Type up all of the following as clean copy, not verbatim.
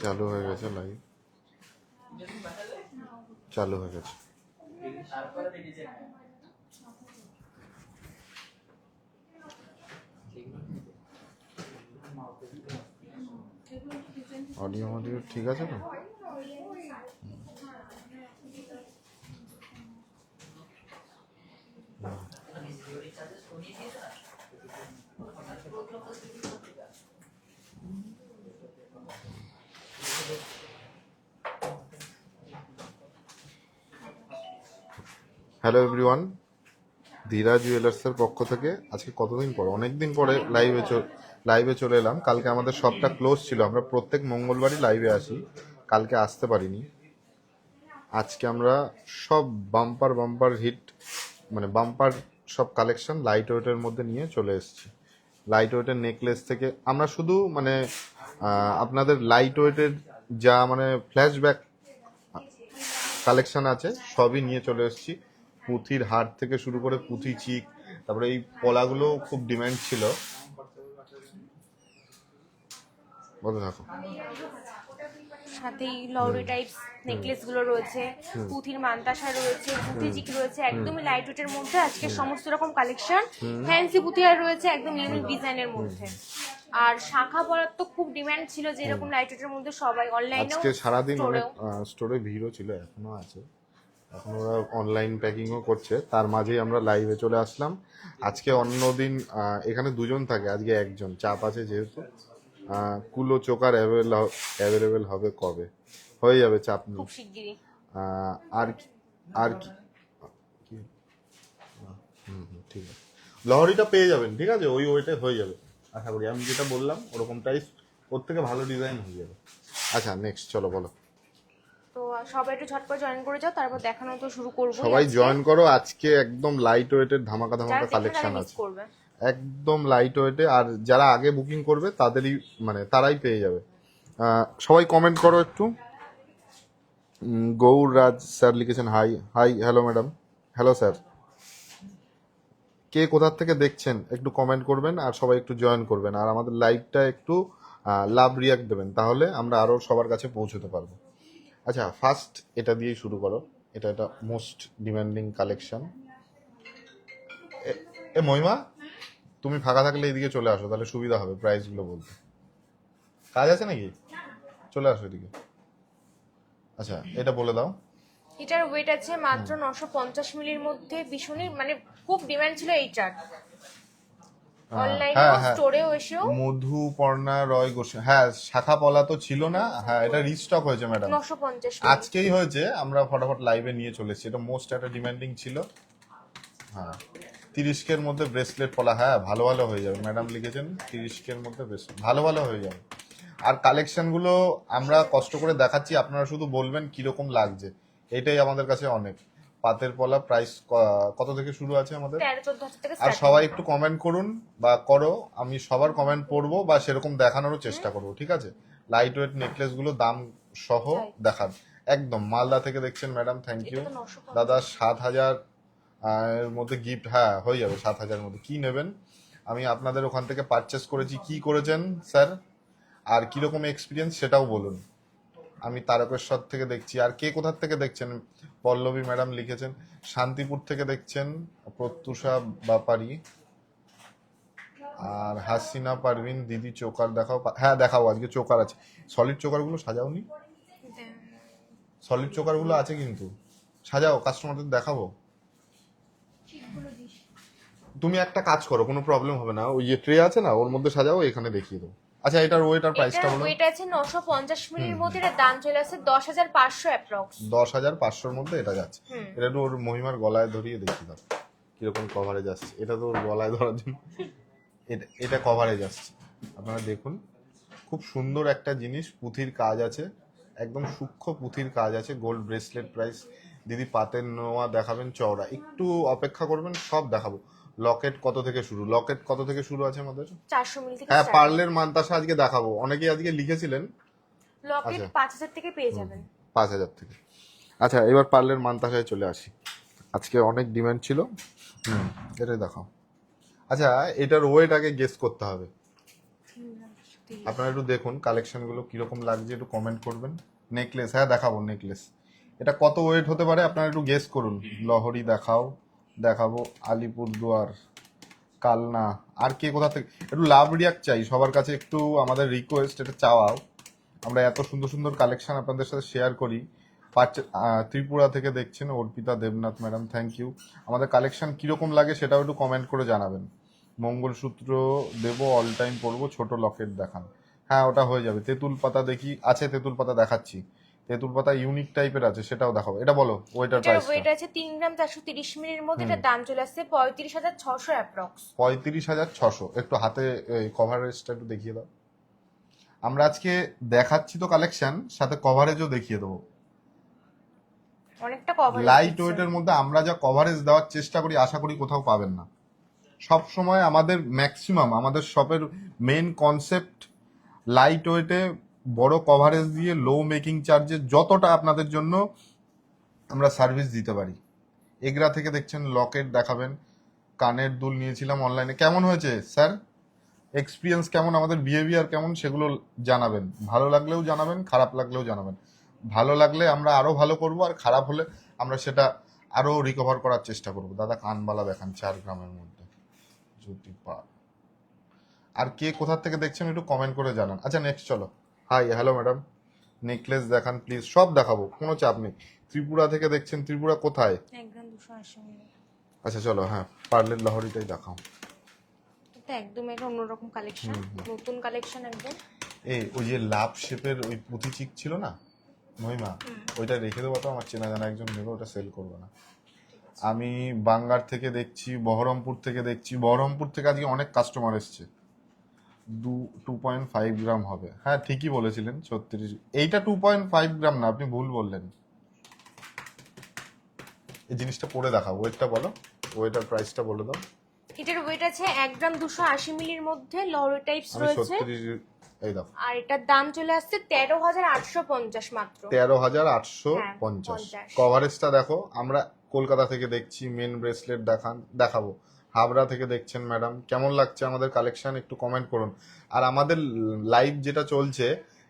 চালু হয়ে গেছে লাইভ, চালু হয়ে গেছে। অডিও অডিও ঠিক আছে তো? হ্যালো এভরিওয়ান, ধীরা জুয়েলার্সের পক্ষ থেকে আজকে কতদিন পর, অনেকদিন পরে লাইভে চলে এলাম। কালকে আমাদের শপটা ক্লোজ ছিল, আমরা প্রত্যেক মঙ্গলবারই লাইভে আসি, কালকে আসতে পারিনি। আজকে আমরা সব বাম্পার হিট, মানে বাম্পার সব কালেকশন লাইট ওয়েটের মধ্যে নিয়ে চলে এসেছি। লাইট ওয়েটের নেকলেস থেকে আমরা শুধু মানে আপনাদের লাইট ওয়েটের যা মানে ফ্ল্যাশব্যাক কালেকশন আছে সবই নিয়ে চলে এসেছি। পুঁথির হার থেকে শুরু করে পুঁথি চিক, তারপরে এই পলাগুলো খুব ডিমান্ড ছিল। বলো দেখো, সাথেই লরি টাইপস নেকলেস গুলো রয়েছে, পুঁথির মান্তাসা রয়েছে, পুঁথি চিক রয়েছে, একদমই লাইট ওয়েটের মধ্যে আজকে সমস্ত রকম কালেকশন। ফ্যান্সি পুঁথি আর রয়েছে একদম ইউনিক ডিজাইনের মধ্যে। আর শাখা পরার তো খুব ডিমান্ড ছিল, যে এরকম লাইট ওয়েটের মধ্যে সবাই অনলাইনেও আজকে সারাদিন অনেক স্টোরে ভিড়ও ছিল, এখনো আছে, এখন ওরা অনলাইন প্যাকিংও করছে, তার মাঝেই আমরা লাইভে চলে আসলাম। আজকে অন্যদিন এখানে দুজন থাকে, আজকে একজন, চাপ আছে যেহেতু। কুলো চোকার অ্যাভেলেবেল হবে কবে? হয়ে যাবে, চাপ নেই, খুব শিগগিরই। আর আর কি ঠিক আছে, লহরিটা পেয়ে যাবেন, ঠিক আছে, ওই ওইটা হয়ে যাবে আশা করি। আমি যেটা বললাম ওরকমটাই, ওর থেকে ভালো ডিজাইন হয়ে যাবে। আচ্ছা নেক্সট চলো বলো। তো সবাই একটু ঝটপট জয়েন করে যাও, তারপর দেখানো তো শুরু করবো। সবাই জয়েন করো, আজকে একদম লাইট ওয়েটের ধামাকা কালেকশন আছে, করবে একদম লাইট ওয়েটে। আর যারা আগে বুকিং করবে তাদেরই মানে তারাই পেয়ে যাবে। সবাই কমেন্ট করো একটু। গৌর রাজ স্যার লিখেছেন hi hi, hello madam, hello sir. কে কোথা থেকে দেখছেন একটু কমেন্ট করবেন, আর সবাই একটু জয়েন করবেন, আর আমাদের লাইভটা একটু লাভ রিয়াক্ট দেবেন, তাহলে আমরা আরো সবার কাছে পৌঁছতে পারবো। আচ্ছা ফার্স্ট এটা দিয়েই শুরু করো, এটা একটা মোস্ট ডিমান্ডিং কালেকশন। এ মহিমা, তুমি ফাঁকা থাকলে এদিকে চলে আসো, তাহলে সুবিধা হবে প্রাইসগুলো বলতে। কাজ আছে নাকি? চলে আসো এদিকে। আচ্ছা এটা বলে দাও। এটার ওয়েট আছে মাত্র 950 মিলির মধ্যে, ভীষণই মানে খুব ডিমান্ড ছিল এইটার। অনলাইনে স্টোরেও এসেও মধুপর্ণা রয় গোস্বামী, হ্যাঁ শাখা পলা তো ছিল না, হ্যাঁ এটা রিস্টক হয়েছে ম্যাডাম, 950 আজকেই হয়েছে, আমরা ফটাফট লাইভে নিয়ে চলেছি, এটা মোস্ট একটা ডিমান্ডিং ছিল। হ্যাঁ 30 মধ্যে ব্রেসলেট পলা, হ্যাঁ ভালো ভালো হয়ে যাবে, ম্যাডাম লিখেছেন 30 মধ্যে ভালো ভালো হয়ে যাবে। আর কালেকশনগুলো আমরা কষ্ট করে দেখাচ্ছি, আপনারা শুধু বলবেন কিরকম লাগছে, এটাই আমাদের কাছে অনেক। পাতের পলা প্রাইস কত থেকে শুরু আছে আমাদের? 13-14 থেকে। আর সবাই একটু কমেন্ট করুন বা করো, আমি সবার কমেন্ট পড়বো বা সেরকম দেখানোরও চেষ্টা করবো, ঠিক আছে? লাইট ওয়েট নেকলেস গুলো দাম সহ দেখান। একদম মালদা থেকে দেখছেন ম্যাডাম, থ্যাংক ইউ দাদা। 7,000 এর মধ্যে গিফট, হ্যাঁ হয়ে যাবে 7,000 মধ্যে। কি নেবেন? আমি আপনাদের ওখান থেকে পারচেস করেছি, কি করেছেন স্যার, আর কিরকম এক্সপিরিয়েন্স সেটাও বলুন। আমি তারকেশ্বর থেকে দেখছি, আর কে কোথা থেকে দেখছেন? পল্লবী ম্যাডাম লিখেছেন শান্তিপুর থেকে দেখছেন, প্রত্যুষা ব্যাপারী, আর হাসিনা পারভিন দিদি চোকার দেখাও। হ্যাঁ দেখাও, আজকে চোকার আছে। সলিড চোকার গুলো সাজাওনি? সলিড চোকার গুলো আছে কিন্তু, সাজাও, কাস্টমারদের দেখাবো। তুমি একটা কাজ করো, কোনো প্রবলেম হবে না, ওই যে ট্রে আছে না ওর মধ্যে সাজাও, এখানে দেখিয়ে দাও। আচ্ছা এটার ওয়েট আর প্রাইসটা বলো। এটা আছে 950 মিলির মধ্যে, এর দাম চলে আসছে 10,500 অ্যাপ্রক্স। 10,500 মধ্যে এটা যাচ্ছে। এটা একটু ওর মহিমার গলায় ধরিয়ে দেখিয়ে দাও কিরকম কভারেজ আসছে। এটা তো ওর গলায় ধরার জন্য, এটা কভারেজ আসছে, আপনারা দেখুন। খুব সুন্দর একটা জিনিস, পুঁথির কাজ আছে, একদম সূক্ষ্ম পুঁথির কাজ আছে। গোল্ড ব্রেসলেট প্রাইস দিদি, পাতের নোয়া দেখাবেন চওড়া, একটু অপেক্ষা করবেন, সব দেখাবো। লকেট কত থেকে শুরু? লকেট কত থেকে শুরু আছে আমাদের? 400 মিলি থেকে। হ্যাঁ পার্লের মান্তাসা আজকে দেখাবো, অনেকেই আজকে লিখেছিলেন। লকেট 5,000 থেকে পেয়ে যাবেন। 5,000 থেকে। আচ্ছা এবার পার্লের মান্তাসায় চলে আসি, আজকে অনেক ডিমান্ড ছিল। এটাই দেখাও। আচ্ছা এটার ওয়েট আগে গেস করতে হবে। আপনারা একটু দেখুন কালেকশনগুলো কিরকম লাগছে, একটু কমেন্ট করবেন। নেকলেস, হ্যাঁ দেখাবো নেকলেস। এটা কত ওয়েট হতে পারে আপনারা একটু গেস করুন। লহরি দেখাবো, আলিপুরদুয়ার, কালনা, আর কে কোথা থেকে। একটু লাভ রিয়াক্ট চাই সবার কাছে, একটু আমাদের রিকোয়েস্ট, এটা চাওয়াও। আমরা এত সুন্দর সুন্দর কালেকশন আপনাদের সাথে শেয়ার করি। ত্রিপুরা থেকে দেখছেন Arpita Debnath madam, thank you. আমাদের কালেকশন কিরকম লাগে সেটাও একটু কমেন্ট করে জানাবেন। মঙ্গলসূত্র দেবো, অল টাইম পরবো, ছোট লকেট দেখান। হ্যাঁ ওটা হয়ে যাবে। তেঁতুল পাতা দেখি, আছে তেঁতুল পাতা দেখাচ্ছি। তেঁতুল পাতা ইউনিক টাইপের আছে, সেটাও দেখাবো। এটা বলো ওইটার এটার প্রাইস। ওয়েট আছে 3 গ্রাম 430 মিলির মধ্যে, এটার দাম চলে আসছে 35,600 অ্যাপ্রক্স। 35,600। একটু হাতে কভারেজটা একটু দেখিয়ে দাও। আমরা আজকে দেখাচ্ছি তো কালেকশন, সাথে কভারেজও দেখিয়ে দেবো। অনেকটা কভার লাইট ওয়েটের মধ্যে আমরা যা কভারেজ দেওয়ার চেষ্টা করি, আশা করি কোথাও পাবেন না। সব সময় আমাদের ম্যাক্সিমাম, আমাদের শপের মেন কনসেপ্ট লাইট ওয়েটে বড় কভারেজ দিয়ে লো মেকিং চার্জে যতটা আপনাদের জন্য আমরা সার্ভিস দিতে পারি। এগরা থেকে দেখছেন লকেট দেখাবেন। কানের দুল নিয়েছিলাম অনলাইনে, কেমন হয়েছে স্যার, এক্সপিরিয়েন্স কেমন, আমাদের বিহেভিয়ার কেমন, সেগুলো জানাবেন। ভালো লাগলেও জানাবেন, খারাপ লাগলেও জানাবেন। ভালো লাগলে আমরা আরো ভালো করব, আর খারাপ হলে আমরা সেটা আরো রিকভার করার চেষ্টা করব। দাদা কানবালা দেখান 4 গ্রামের মধ্যে, যদি পার। আর কে কোথা থেকে দেখছেন একটু কমেন্ট করে জানান। আচ্ছা নেক্সট চলো। হাই, হ্যালো ম্যাডাম, নেকলেস দেখান প্লিজ। সব দেখাবো, কোনো চাপ নেই। ত্রিপুরা থেকে দেখছেন, ত্রিপুরা কোথায়? 1 গ্রাম 280 মিলি। আচ্ছা চলো, হ্যাঁ পার্লের লহরিটাই দেখাও। এটা একদম একটা অন্যরকম কালেকশন, নতুন কালেকশন একদম। ওই যে লাভ শেপের ওই পুঁথি চিক ছিল না মহিমা, ওইটা রেখে দেবো তো, আমার চেনা জানা একজন নেবে, ওটা সেল করবো না। আমি বাঙ্গার থেকে দেখছি, বহরমপুর থেকে দেখছি। বহরমপুর থেকে আজকে অনেক কাস্টমার এসছে। 2.5 গ্রাম হবে, হ্যাঁ ঠিকই বলেছিলেন 36। এইটা 2.5 গ্রাম না, আপনি ভুল বললেন। এই জিনিসটা পরে দেখাও, ওয়েটটা বলো, ওয়েটার প্রাইসটা বলে দাও। এটার ওয়েট আছে 1 গ্রাম 280 মিলির মধ্যে, লরি টাইপস আমি রয়েছে। 36, এই দেখো। আর এটার দাম চলে আসছে 13,850 মাত্র। 13,850। কভারেজটা দেখো। আমরা কলকাতা থেকে দেখছি, মেন ব্রেসলেট দেখাবো। হাবড়া থেকে দেখছেন ম্যাডাম, কেমন লাগছে আমাদের কালেকশন একটু কমেন্ট করুন। আর আমাদের লাইভ যেটা চলছে,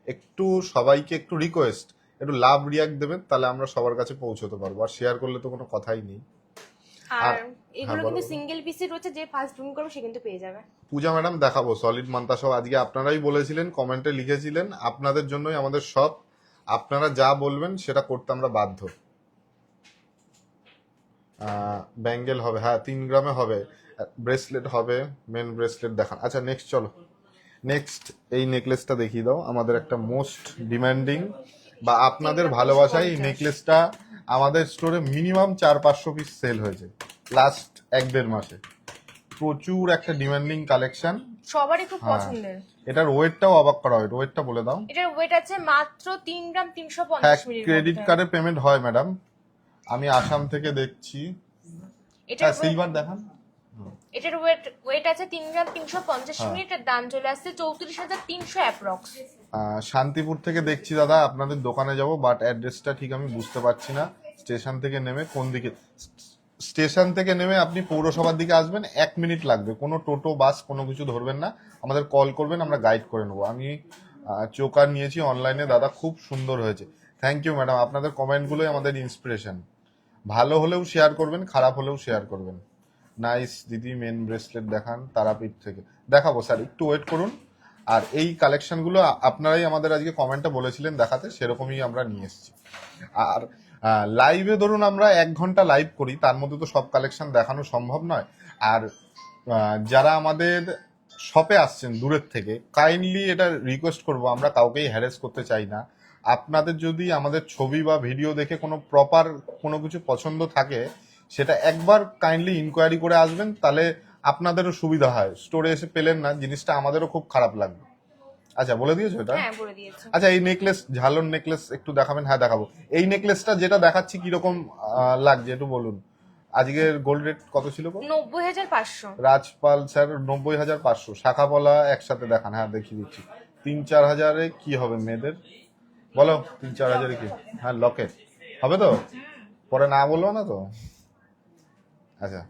একটু সবাইকে একটু রিকোয়েস্ট, একটু লাভ রিয়াক্ট দেবেন, তাহলে আমরা সবার কাছে পৌঁছতে পারবো। আর শেয়ার করলে তো কোনো কথাই নেই। আর এগুলো কিন্তু সিঙ্গেল পিসি রয়েছে, যে ফার্স্ট বুকিং করবে সে কিন্তু পেয়ে যাবে। পূজা ম্যাডাম দেখাবো সলিড মান্তা সব। আজকে আপনারাই বলেছিলেন, কমেন্টে লিখেছিলেন, আপনাদের জন্যই আমাদের সব। আপনারা যা বলবেন সেটা করতে আমরা বাধ্য। ব্যাঙ্গেল হবে, হ্যাঁ 3 গ্রামে হবে। ব্রেসলেট হবে, মেন ব্রেসলেট দেখান। আচ্ছা নেক্সট চলো। নেক্সট এই নেকলেসটা দেখিয়ে দাও, আমাদের একটা মোস্ট ডিমান্ডিং, বা আপনাদের ভালোবাসায় এই নেকলেসটা আমাদের স্টোরে মিনিমাম 400-500 পিস সেল হয়েছে লাস্ট 1-1.5 মাসে। প্রচুর একটা ডিমান্ডিং কালেকশন, সবারই খুব পছন্দের। এটার ওয়েটটাও অবাক করা হয়। ওয়েটটা বলে দাও। এটার ওয়েট আছে মাত্র 3 গ্রাম 350 হ্যাঁ মিলি। ক্রেডিট কার্ডে পেমেন্ট হয় ম্যাডাম। আমি আসাম থেকে দেখছি। এটার সিলভার দেখান। এটার ওয়েট আছে 3 গ্রাম 350 মিলি। এটার দাম চলে আসছে 34,300 অ্যাপ্রক্স। শান্তিপুর থেকে দেখছি দাদা, আপনাদের দোকানে যাব, বাট অ্যাড্রেসটা ঠিক আমি বুঝতে পারছি না। স্টেশন থেকে নেমে কোন দিকে, স্টেশন থেকে নেমে আপনি পৌরসভার দিকে আসবেন, 1 মিনিট লাগবে। কোনো টোটো বাস কোনো কিছু ধরবেন না, আমাদের কল করবেন, আমরা গাইড করে নেবো। আমি চোকার নিয়েছি অনলাইনে দাদা, খুব সুন্দর হয়েছে। থ্যাংক ইউ ম্যাডাম, আপনাদের কমেন্টগুলোই আমাদের ইন্সপিরেশন। ভালো হলেও শেয়ার করবেন, খারাপ হলেও শেয়ার করবেন। নাইস দিদি, মেন ব্রেসলেট দেখান তারাপীঠ থেকে। দেখাবো স্যার, একটু ওয়েট করুন। আর এই কালেকশনগুলো আপনারাই আমাদের আজকে কমেন্টে বলেছিলেন দেখাতে, সেরকমই আমরা নিয়ে এসেছি। আর লাইভে ধরুন আমরা 1 ঘন্টা লাইভ করি, তার মধ্যে তো সব কালেকশন দেখানো সম্ভব নয়। আর যারা আমাদের শপে আসছেন দূরের থেকে, কাইন্ডলি এটা রিকোয়েস্ট করব, আমরা কাউকেই হ্যারেস করতে চাই না। আপনাদের যদি আমাদের ছবি বা ভিডিও দেখে কোনো প্রপার কোনো কিছু পছন্দ থাকে, সেটা একবার কাইন্ডলি ইনকোয়ারি করে আসবেন, তাহলে আপনাদেরও সুবিধা হয়। স্টোরে এসে পেলেন না জিনিসটা, আমাদেরও খুব খারাপ লাগবে। আচ্ছা বলে দিয়েছো এটা? হ্যাঁ বলে দিয়েছি। আচ্ছা এই নেকলেস, ঝালর নেকলেস একটু দেখাবেন? হ্যাঁ দেখাবো। এই নেকলেসটা যেটা দেখাচ্ছি কিরকম লাগছে একটু বলুন। আজকের গোল্ড রেট কত ছিল? 90,500। রাজপাল স্যার 90,500। শাখা পলা একসাথে দেখান, হ্যাঁ দেখিয়ে দিচ্ছি। 3-4 হাজারে কি হবে মেয়েদের বলো? 3-4 হাজারে কি? হ্যাঁ লকেট হবে তো? পরে না বলবো না তো? আচ্ছা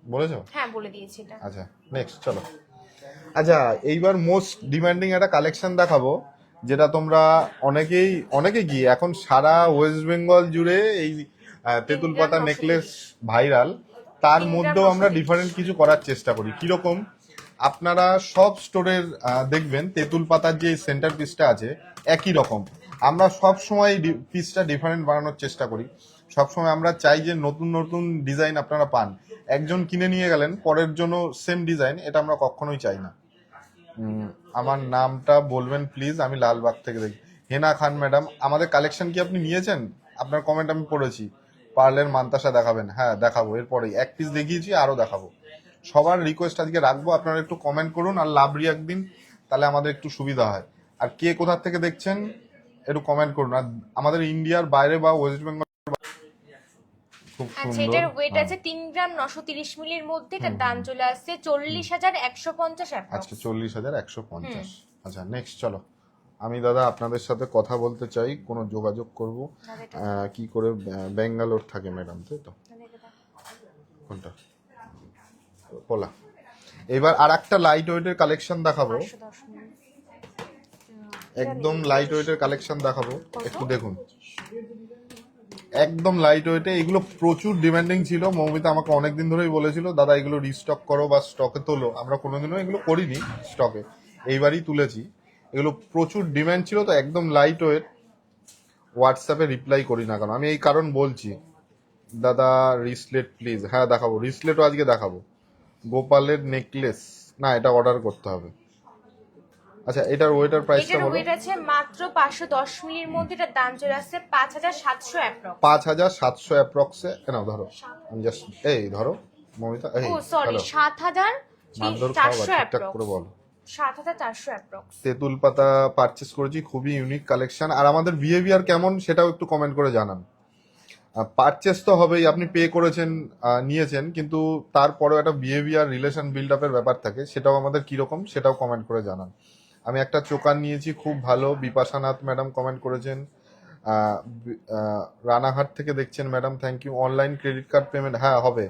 বলেছো? হ্যাঁ বলে দিয়েছি এটা। আচ্ছা নেক্সট চলো। আচ্ছা, এইবার মোস্ট ডিমান্ডিং একটা কালেকশন দেখাবো, যেটা তোমরা অনেকেই গিয়ে এখন সারা ওয়েস্ট বেঙ্গল জুড়ে এই তেঁতুল পাতা নেকলেস ভাইরাল। তার মধ্যেও আমরা ডিফারেন্ট কিছু করার চেষ্টা করি। কিরকম, আপনারা সব স্টোরের দেখবেন তেঁতুল পাতার যে সেন্টার পিসটা আছে একই রকম। আমরা সব সময় পিসটা ডিফারেন্ট বানানোর চেষ্টা করি। সবসময় আমরা চাই যে নতুন নতুন ডিজাইন আপনারা পান। একজন কিনে নিয়ে গেলেন, পরের জন্য সেম ডিজাইন, এটা আমরা কখনোই চাই না। আমার নামটা বলবেন প্লিজ, আমি লালবাগ থেকে দেখি। হেনা খান ম্যাডাম, আমাদের কালেকশন কি আপনি নিয়েছেন? আপনার কমেন্ট আমি পড়েছি। পার্লের মান্তাসা দেখাবেন? হ্যাঁ দেখাবো, এরপরেই এক পিস দেখিয়েছি, আরো দেখাবো। সবার রিকোয়েস্ট আজকে রাখবো, আপনারা একটু কমেন্ট করুন আর লাভ রিয়াক্ট দিন, তাহলে আমাদের একটু সুবিধা হয়। আর কে কোথা থেকে দেখছেন একটু কমেন্ট করুন। আর আমাদের ইন্ডিয়ার বাইরে বা ওয়েস্ট বেঙ্গল, খুব আচ্ছা, সুন্দর। এটার ওয়েট আছে 3 গ্রাম 930 মিলির মধ্যে। এটার দাম চলে আসছে 40,150 আজকে 40,150। আচ্ছা নেক্সট চলো, আমি দাদা আপনাদের সাথে কথা বলতে চাই, কোনো যোগাযোগ করব। কি করে ব্যাঙ্গালোর থাকে ম্যাডাম, তাই তো? কোনটা বলা। এবার আর একটা লাইট ওয়েটের কালেকশন দেখাবো, একদম লাইট ওয়েটের কালেকশন দেখাবো, একটু দেখুন। একদম লাইট ওয়েটে, এগুলো প্রচুর ডিমান্ডিং ছিল। মৌমিতা আমাকে অনেকদিন ধরেই বলেছিল দাদা এগুলো রিস্টক করো বা স্টকে তোলো। আমরা কোনোদিনও এগুলো করিনি স্টকে, এইবারই তুলেছি। এগুলো প্রচুর ডিমান্ড ছিল, তো একদম লাইট ওয়েট। হোয়াটসঅ্যাপে রিপ্লাই করি না কেন, আমি এই কারণ বলছি। দাদা রিসলেট প্লিজ, হ্যাঁ দেখাবো, রিসলেটও আজকে দেখাবো। গোপালের নেকলেস, না এটা অর্ডার করতে হবে। আচ্ছা, এটার ওয়েটার প্রাইসটা এটার বলো। ওয়েট আছে মাত্র 510 মিলির মধ্যে। এটার দাম চলে আসছে 5,700 অ্যাপ্রক্স। 5,700 অ্যাপ্রক্সে। নাও ধরো, আমি জাস্ট এই ধরো মৌমিতা, এই ও সরি, 7,400 ঠিকঠাক করে বলো। 7,400 অ্যাপ্রক্স। তেঁতুল পাতা পারচেস করেছি, খুবই ইউনিক কালেকশন। আর আমাদের বিহেভিয়ার কেমন সেটাও একটু কমেন্ট করে জানান। পারচেস তো হবেই, আপনি পে করেছেন, নিয়েছেন, কিন্তু তারপরেও একটা বিহেভিয়ার রিলেশন বিল্ড আপের ব্যাপার থাকে, সেটাও আমাদের কিরকম সেটাও কমেন্ট করে জানান। আমি একটা চোকান নিয়েছি, খুব ভালো। বিপাশানাথ ম্যাডাম কমেন্ট করেছেন। রানাঘাট থেকে দেখছেন madam, thank you. Online credit card payment, হ্যাঁ হবে।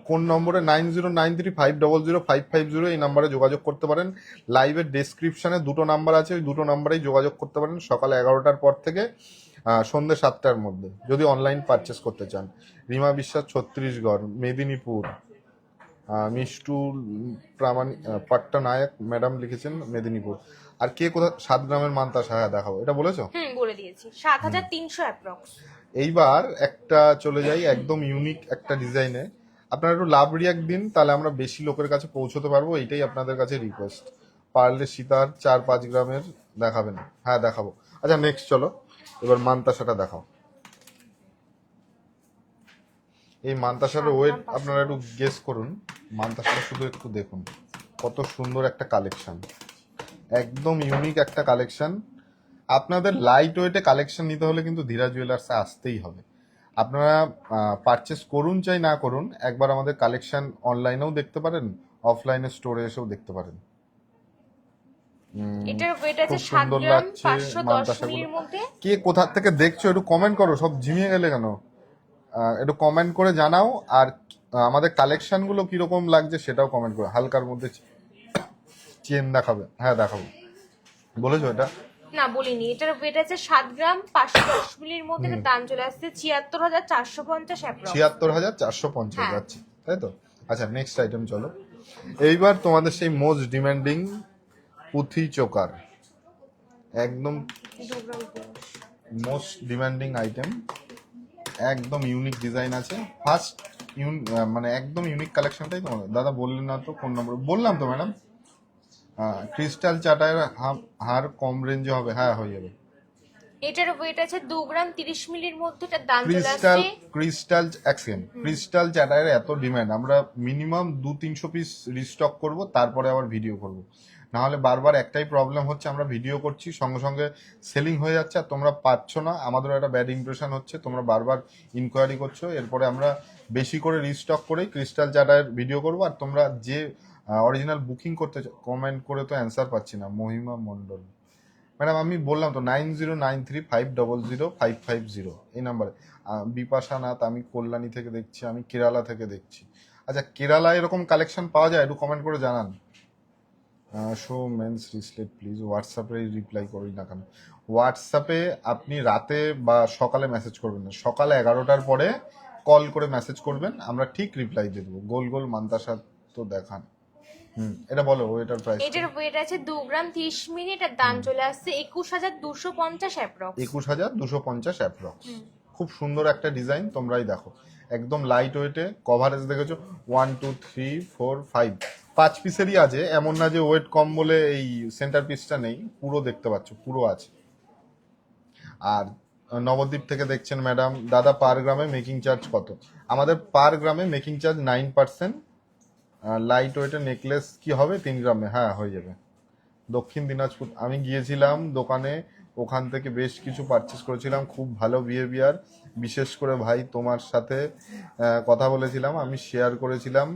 কোন নম্বরে? 909300550550, এই নাম্বারে যোগাযোগ করতে পারেন। লাইভের ডেসক্রিপশনে দুটো নাম্বার আছে, ওই দুটো নাম্বারেই যোগাযোগ করতে পারেন সকাল 11টার পর থেকে সন্ধ্যে 7টার মধ্যে, যদি অনলাইন পারচেস করতে চান। রিমা বিশ্বাস ছত্তিশগড়, মেদিনীপুর। মিষ্টু পাট্টানায়ক ম্যাডাম লিখেছেন মেদিনীপুর। আর কে কোথা? 7 গ্রামের মান্তাসা, হ্যাঁ দেখাবো, এটা বলেছো? বলে দিয়েছি 7,300 অ্যাপ্রক্স। এইবার একটা চলে যাই একদম ইউনিক একটা ডিজাইনে। আপনারা একটু লাভ রিয়াক্ট দিন, তাহলে আমরা বেশি লোকের কাছে পৌঁছতে পারবো, এইটাই আপনাদের কাছে রিকোয়েস্ট। পার্লের সীতার 4-5 গ্রামের দেখাবেন? হ্যাঁ দেখাবো। আচ্ছা নেক্সট চলো, এবার মান্তাসাটা দেখাও। এই মান্তাসার ওয়েট আপনারা একটু গেস করুন। মান্তাসাটা শুধু একটু দেখুন, কত সুন্দর একটা কালেকশন, একদম ইউনিক একটা কালেকশন। আপনাদের লাইট ওয়েটে কালেকশন নিতে হলে কিন্তু ধীরা জুয়েলার্সে আসতেই হবে। আপনারা পারচেস করুন চাই না করুন, একবার আমাদের কালেকশন অনলাইনেও দেখতে পারেন, অফলাইনে স্টোরে এসেও দেখতে পারেন। এটার ওয়েট আছে খুব 7 সুন্দর গ্রাম লাগছে 510 মিলির মধ্যে। কে কোথা থেকে দেখছো একটু কমেন্ট করো, সব ঝিমিয়ে গেলে কেন? একটু কমেন্ট করে জানাও। আর আমাদের কালেকশন গুলো কিরকম লাগছে সেটাও কমেন্ট করো। হালকার মধ্যে চেন দেখাবে? হ্যাঁ দেখাবো, বলেছো এটা? না বলিনি। এটার ওয়েট আছে 7 গ্রাম 510 মিলির মধ্যে। এটার দাম চলে আসছে 76,450 অ্যাপ্রক্স। 76,450 যাচ্ছে, তাই তো? আচ্ছা নেক্সট আইটেম চলো। এইবার তোমাদের সেই মোস্ট ডিমান্ডিং পুঁথি চোকার, একদম মোস্ট ডিমান্ডিং আইটেম, একদম ইউনিক ডিজাইন আছে। ফার্স্ট মানে একদম ইউনিক কালেকশনটাই তোমাদের। দাদা বললেন না তো কোন নম্বর? বললাম তো ম্যাডাম, ক্রিস্টাল চাটায়ের হার কম রেঞ্জে হবে, হ্যাঁ হয়ে যাবে। এটার ওয়েট আছে 2 গ্রাম 30 মিলির মধ্যে। এটার দাম চলে ক্রিস্টাল আসছে ক্রিস্টাল চাটায়ের এত ডিমান্ড, আমরা মিনিমাম 200-300 পিস রিস্টক করব, তারপরে আবার ভিডিও করব। না হলে বারবার একটাই প্রবলেম হচ্ছে, আমরা ভিডিও করছি সঙ্গে সঙ্গে সেলিং হয়ে যাচ্ছে, আর তোমরা পাচ্ছ না। আমাদেরও একটা ব্যাড ইমপ্রেশন হচ্ছে, তোমরা বারবার ইনকোয়ারি করছো। এরপরে আমরা বেশি করে রিস্টক করে ক্রিস্টাল চাটায়ের ভিডিও করব। আর তোমরা যে অরিজিনাল বুকিং করতে কমেন্ট করে তো অ্যান্সার পাচ্ছি না। মহিমা মন্ডল ম্যাডাম, আমি বললাম তো 9093500550 এই নাম্বারে। বিপাশা নাথ, আমি কল্যাণী থেকে দেখছি, আমি কেরালা থেকে দেখছি। আচ্ছা, কেরালায় এরকম কালেকশন পাওয়া যায়? একটু কমেন্ট করে জানান। Show men's bracelet please. হোয়াটসঅ্যাপে রিপ্লাই করি না কেন? হোয়াটসঅ্যাপে আপনি রাতে বা সকালে মেসেজ করবেন না, সকালে 11টার পরে কল করে মেসেজ করবেন, আমরা ঠিক রিপ্লাই দিয়ে দেবো। গোল গোল মান্তাসা তো দেখান। এটা বলো এটার প্রাইস। এটার ওয়েট আছে 2 গ্রাম 30 মিলি, এটার দাম চলে আসছে 21,250 অ্যাপ্রক্স। 21,250 অ্যাপ্রক্স। খুব সুন্দর একটা ডিজাইন, তোমরাই দেখো, একদম লাইট ওয়েটে। কভারেজ দেখেছো 1 2 3 4 5, 5 পিসেরই আছে, এমন না যে ওয়েট কম বলে এই সেন্টার পিসটা নেই, পুরো দেখতে পাচ্ছ, পুরো আছে। আর নবদ্বীপ থেকে দেখছেন ম্যাডাম, দাদা পার গ্রামে মেকিং চার্জ কত? আমাদের পার গ্রামে মেকিং চার্জ 9%। লাইট ওয়েটের নেকলেস কি হবে 3 গ্রামে? হ্যাঁ, হয়ে যাবে। দক্ষিণ দিনাজপুর আমি গিয়েছিলাম দোকানে, ওখান থেকে বেশ কিছু পারচেস করেছিলাম, খুব ভালো বিহেভিয়ার। বিশেষ করে ভাই তোমার সাথে কথা বলেছিলাম, আমি শেয়ার করেছিলাম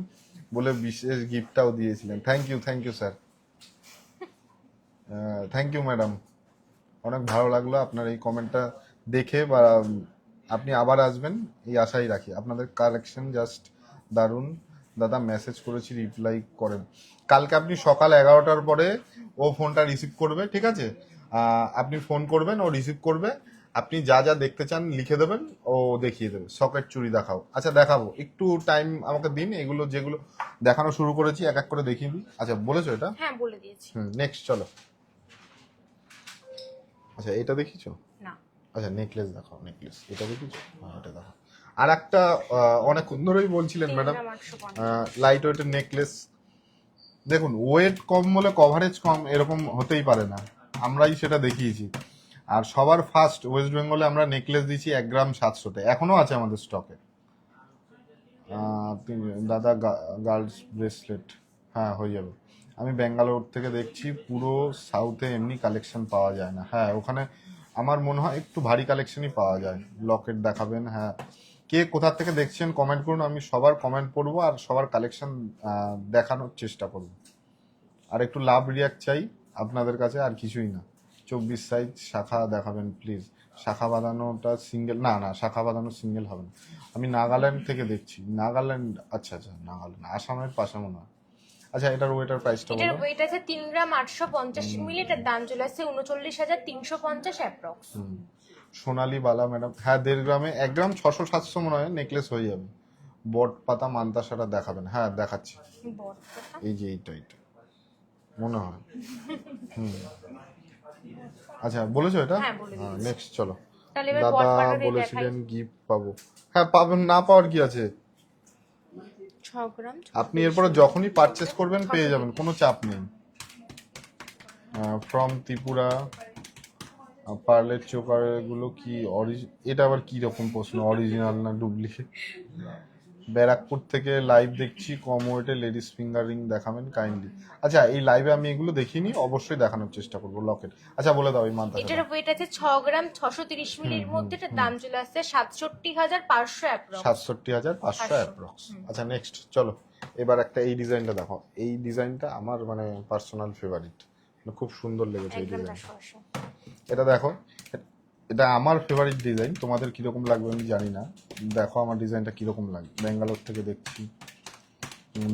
বলে বিশেষ গিফটটাও দিয়েছিলেন। Thank you sir, thank you madam, অনেক ভালো লাগলো আপনার এই কমেন্টটা দেখে, বা আপনি আবার আসবেন এই আশাই রাখি। আপনাদের কালেকশন জাস্ট দারুণ। দাদা মেসেজ করেছি রিপ্লাই করেন। কালকে আপনি সকাল 11টার পরে ও ফোনটা রিসিভ করবে, ঠিক আছে? আপনি ফোন করবেন, ও রিসিভ করবে, আপনি যা যা দেখতে চান লিখে দেবেন, ও দেখিয়ে দেবে। সকেট চুড়ি দেখাও? আচ্ছা দেখাবো, একটু টাইম আমাকে দিন। এগুলো যেগুলো দেখানো শুরু করেছি এক এক করে দেখিয়ে দিই। আচ্ছা বলেছো এটা? হ্যাঁ বলে দিয়েছি। নেক্সট চলো। আচ্ছা এটা দেখিছো? না। আচ্ছা নেকলেস দেখাও, নেকলেস এটা দেখিছো? হ্যাঁ এটা দেখো। আর একটা অনেকক্ষণ ধরেই বলছিলেন 3 ম্যাডাম, গ্রাম 850। লাইট ওয়েটের নেকলেস। দেখুন ওয়েট কম বলে কভারেজ কম এরকম হতেই পারে না, আমরাই সেটা দেখিয়েছি। আর সবার ফার্স্ট ওয়েস্ট বেঙ্গলে আমরা নেকলেস দিচ্ছি 1 গ্রাম 700-তে, এখনো আছে আমাদের স্টকে। দাদা গার্লস ব্রেসলেট, হ্যাঁ হয়ে যাবে। আমি ব্যাঙ্গালোর থেকে দেখছি, পুরো সাউথে এমনি কালেকশন পাওয়া যায় না। হ্যাঁ ওখানে আমার মনে হয় একটু ভারী কালেকশনই পাওয়া যায়। লকেট দেখাবেন? হ্যাঁ, কে কোথা থেকে দেখছেন কমেন্ট করুন, আমি সবার কমেন্ট পড়বো আর সবার কালেকশন দেখানোর চেষ্টা করব। আর একটু লাভ রিয়াক্ট চাই আপনাদের কাছে, আর কিছুই না। 24 সাইজ শাখা দেখাবেন প্লিজ। শাখা বাঁধানোটা সিঙ্গেল? না না, শাখা বাঁধানো সিঙ্গেল হবে না। আমি নাগাল্যান্ড থেকে দেখছি। নাগাল্যান্ড? আচ্ছা আচ্ছা, নাগাল্যান্ড আসামের পাশে মনে হয়। আচ্ছা এটার ওয়েটার প্রাইসটা এটার বলো। ওয়েট আছে 3 গ্রাম 850 মিলি, এটার দাম চলে আসছে 39,350 অ্যাপ্রক্স। সোনালি বালা ম্যাডাম, হ্যাঁ 1.5 গ্রামে 1 গ্রাম 600-700 মনে হয় নেকলেস হয়ে যাবে। বট পাতা মান্তাসাটা দেখাবেন? হ্যাঁ দেখাচ্ছি, এই যে এইটা মনে হয়। আচ্ছা বলেছো এটা? হ্যাঁ বলে দিয়েছি। নেক্সট চলো। তাহলে এবার বট দাদা পাটাটা বলেছিলেন গিফট পাবো, হ্যাঁ পাবেন, না পাওয়ার কি আছে? 6 গ্রাম। আপনি এরপরে যখনই পারচেস করবেন পেয়ে যাবেন, কোনো চাপ নেই। ফ্রম ত্রিপুরা। পার্লের চোকার গুলো কি এটা আবার কি রকম প্রশ্ন, অরিজিনাল না ডুপ্লিকেট? ব্যারাকপুর থেকে লাইভ দেখছি, কম ওয়েটে লেডিস ফিঙ্গার রিং দেখাবেন কাইন্ডলি। আচ্ছা এই লাইভে আমি এগুলো দেখিনি, অবশ্যই দেখানোর চেষ্টা করবো। লকেট আচ্ছা বলে দাও এই মানটা। এটার ওয়েট আছে 6 গ্রাম 630 মিলির মধ্যে, এটার দাম চলে আসছে 67,500 অ্যাপ্রক্স। 67,500 অ্যাপ্রক্স। আচ্ছা নেক্সট চলো। এবার একটা এই ডিজাইনটা দেখো, এই ডিজাইনটা আমার মানে পার্সোনাল ফেভারিট, খুব সুন্দর লেগেছে এই ডিজাইন। এটা দেখো, এটা আমার ফেভারিট ডিজাইন, তোমাদের কিরকম লাগবে আমি জানি না। দেখো আমার ডিজাইনটা কিরকম লাগে। ব্যাঙ্গালোর থেকে দেখছি,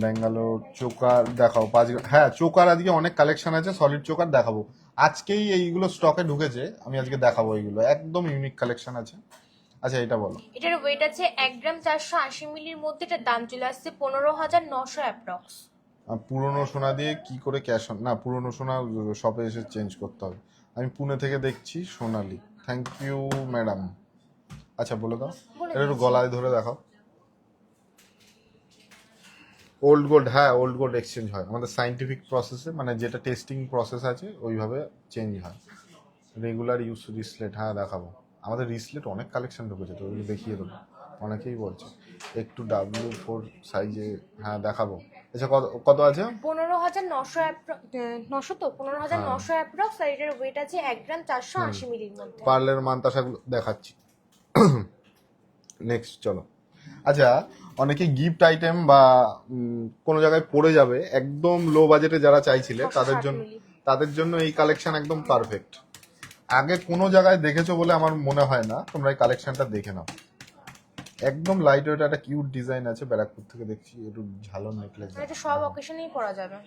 ব্যাঙ্গালোর। চোকার দেখাও 5 গ্রাম। হ্যাঁ চোকার আজকে অনেক কালেকশন আছে, সলিড চোকার দেখাবো আজকেই, এইগুলো স্টকে ঢুকেছে, আমি আজকে দেখাবো। এইগুলো একদম ইউনিক কালেকশন আছে। আচ্ছা এটা বলো। এটার ওয়েট আছে 1 গ্রাম 480 মিলির মধ্যে, এটার দাম চলে আসছে 15,900 অ্যাপ্রক্স। পুরনো সোনা দিয়ে কি করে ক্যাশ অন? না পুরনো সোনা শপে এসে চেঞ্জ করতে হবে। আমি পুনে থেকে দেখছি, সোনালি। Thank you madam. আচ্ছা বলে দাও, এটা একটু গলায় ধরে দেখাও। ওল্ড গোল্ড, হ্যাঁ ওল্ড গোল্ড এক্সচেঞ্জ হয় আমাদের সাইন্টিফিক প্রসেসে, মানে যেটা টেস্টিং প্রসেস আছে ওইভাবে চেঞ্জ হয়। রেগুলার ইউজ রিসলেট, হ্যাঁ দেখাবো। আমাদের রিসলেট অনেক কালেকশন ঢুকেছে, তো ওইগুলো দেখিয়ে দেবো। অনেকেই বলছে একটু W4 সাইজে, হ্যাঁ দেখাবো। আচ্ছা কত কত আছে? 15,900 900 তো 15,900 অ্যাপ্রক্স। আর এটার ওয়েট আছে 1 গ্রাম 480 মিলির মধ্যে। পার্লের মানতাসাগুলো দেখাচ্ছি। নেক্সট চলো। আচ্ছা অনেকে গিফট আইটেম বা কোনো জায়গায় পড়ে যাবে, একদম লো বাজেটে যারা চাইছিলে তাদের জন্য এই কালেকশন একদম পারফেক্ট। আগে কোনো জায়গায় দেখেছো বলে আমার মনে হয় না, তোমরা এই কালেকশনটা দেখে নাও। একদম লাইট ওয়েট একটা কিউট ডিজাইন আছে, ব্যারাকপুর থেকে দেখছি একটু ঝালর নেকলেস। এটা সব অকেশনেই পরা যাবে।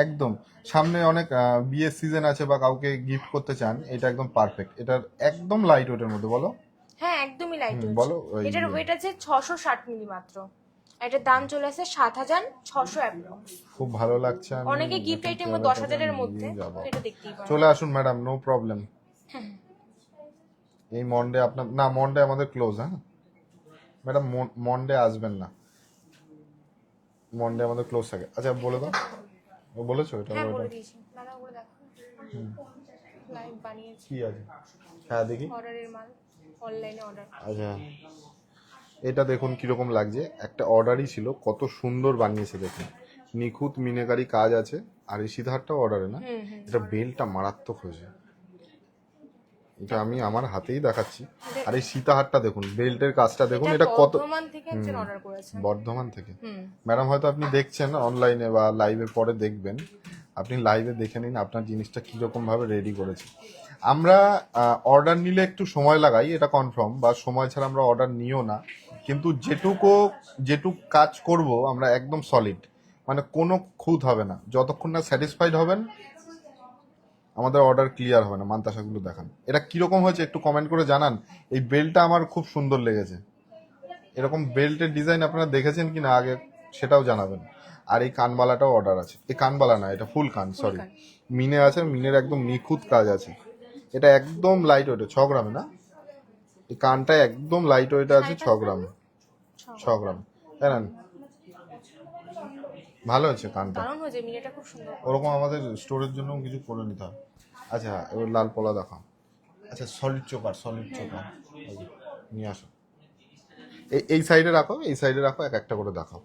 একদম সামনে অনেক বিয়ের সিজন আছে বা কাউকে গিফট করতে চান, এটা একদম পারফেক্ট। এটার একদম লাইট ওয়েটের মধ্যে বলো। হ্যাঁ একদমই লাইট ওয়েট। বলো এটার ওয়েট আছে 660 মিলি মাত্র। এটার দাম চলে আসে 7600 অ্যাপ্রক্স। খুব ভালো লাগছে। আমি অনেকে গিফট আইটেম 10,000 এর মধ্যে, যাবো। এটা দেখতেই পারেন। চলে আসুন ম্যাডাম, নো প্রবলেম। এই মন্ডে আপনার না, মন্ডে আমাদের ক্লোজ। হ্যাঁ ম্যাডাম, মন্ডে আসবেন না, মন্ডে আমাদের ক্লোজ থাকে। আচ্ছা বলে দাও, ও বলেছো এটা? হ্যাঁ বলে দিয়েছি দাদা, ওগুলো দেখো লাইভ বানিয়েছি। কি আছে? হ্যাঁ দেখি। অর্ডারের মাল, অনলাইনে অর্ডার। আচ্ছা এটা দেখুন কিরকম লাগছে, একটা অর্ডারই ছিল, কত সুন্দর বানিয়েছে দেখুন, নিখুঁত মিনাকারি কাজ আছে। আর এই সিধারটাও অর্ডারে না, এটা বেলটা মারাত্মক হয়েছে, এটা আমি আমার হাতেই দেখাচ্ছি। আর এই সীতাহারটা দেখুন, বেল্টের কাজটা দেখুন, এটা কত বর্ধমান থেকে একজন অর্ডার করেছে। বর্ধমান থেকে। ম্যাডাম হয়তো আপনি দেখছেন অনলাইনে বা লাইভে, পরে দেখবেন, আপনি লাইভে দেখে নিন আপনার জিনিসটা কিরকম ভাবে রেডি করেছে। আমরা অর্ডার নিলে একটু সময় লাগাই, এটা কনফার্ম, বা সময় ছাড়া আমরা অর্ডার নিও না, কিন্তু যেটুকু কাজ করব আমরা একদম সলিড, মানে কোনো খুঁত হবে না, যতক্ষণ না স্যাটিসফাইড হবেন আমাদের অর্ডার ক্লিয়ার হবে না। মান্তাসাগুলো দেখান, এটা কিরকম হয়েছে একটু কমেন্ট করে জানান। এই বেল্টটা আমার খুব সুন্দর লেগেছে, এরকম বেল্টের ডিজাইন আপনারা দেখেছেন কিনা আগে সেটাও জানাবেন। আর এই কানবালাটাও অর্ডার আছে, এই কানবালা না, এটা ফুল কান, সরি, মিনে আছে, মিনের একদম নিখুঁত কাজ আছে। এটা একদম লাইট ওয়েটে, 6 গ্রামে না, এই কানটা একদম লাইট ওয়েটে আছে, 6 গ্রামে, 6 গ্রাম। তাই না? ভালো আছে কানটা, দারুণ হয়েছে, মিনিটা খুব সুন্দর। ওরকম আমাদের স্টোরের জন্য কিছু করে নিতে হবে। আচ্ছা এবার লাল পলা দেখাও। আচ্ছা সলিড চোকার, নিয়ে আসো, এই সাইডে রাখো, এই সাইডে রাখো, এক একটা করে দেখাও।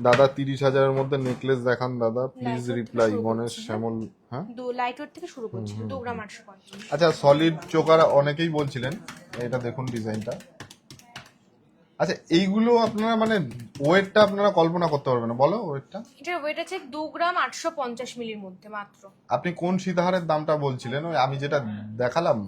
দাদা 30,000-এর মধ্যে নেকলেস দেখান দাদা প্লিজ, রিপ্লাই গণেশ শ্যামল। হ্যাঁ লাইট ওয়েট থেকে শুরু করছি, 2 গ্রাম 850। আচ্ছা সলিড চোকার অনেকেই বলছিলেন, এটা দেখুন ডিজাইনটা। আচ্ছা এইগুলো আপনারা মানে ওয়েটটা আপনারা কল্পনা করতে পারবেন না, বলো ওয়েটটা। এটার ওয়েট আছে 2 গ্রাম 850 মিলির মধ্যে মাত্র। আপনি কোন সীতাহারের দামটা বলছিলেন? ওই আমি যেটা দেখালাম,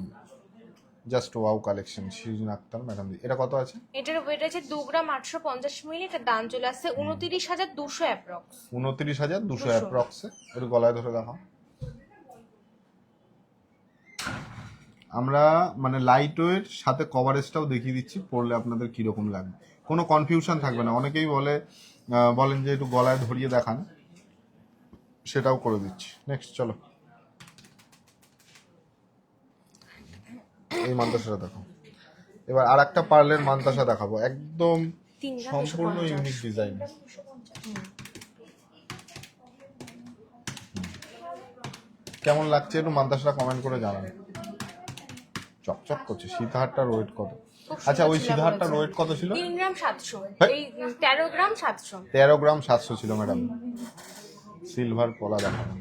just wow collection, Shirin Akter madam, এটা কত আছে? এটার ওয়েট আছে 2 গ্রাম 850 মিলি, এটার দাম চলে আসছে 29,200 অ্যাপ্রক্স। 29,200 অ্যাপ্রক্সে। একটু গলায় ধরে দেখাও। আমরা মানে লাইট ওয়েট সাথে কভারেজটাও দেখিয়ে দিচ্ছি, পরলে আপনাদের কিরকম লাগবে, কোনো কনফিউশন থাকবে না। অনেকেই বলেন যে একটু গলায় ধরিয়ে দেখান, সেটাও করে দিচ্ছি। নেক্সট চলো, এই মান্তাসাটা দেখো। এবার আর একটা পার্লের মান্তাসা দেখাবো, একদম সম্পূর্ণ ইউনিক ডিজাইন। কেমন লাগছে একটু মান্তাসাটা কমেন্ট করে জানান। চকচক করছে। সীতাহারটার ওয়েট কত? আচ্ছা ওই সীতাহারটার ওয়েট কত ছিল? 3 গ্রাম 700, এই 13 গ্রাম 700। 13 গ্রাম 700 ছিল ম্যাডাম। সিলভার পলা দেখাবেন।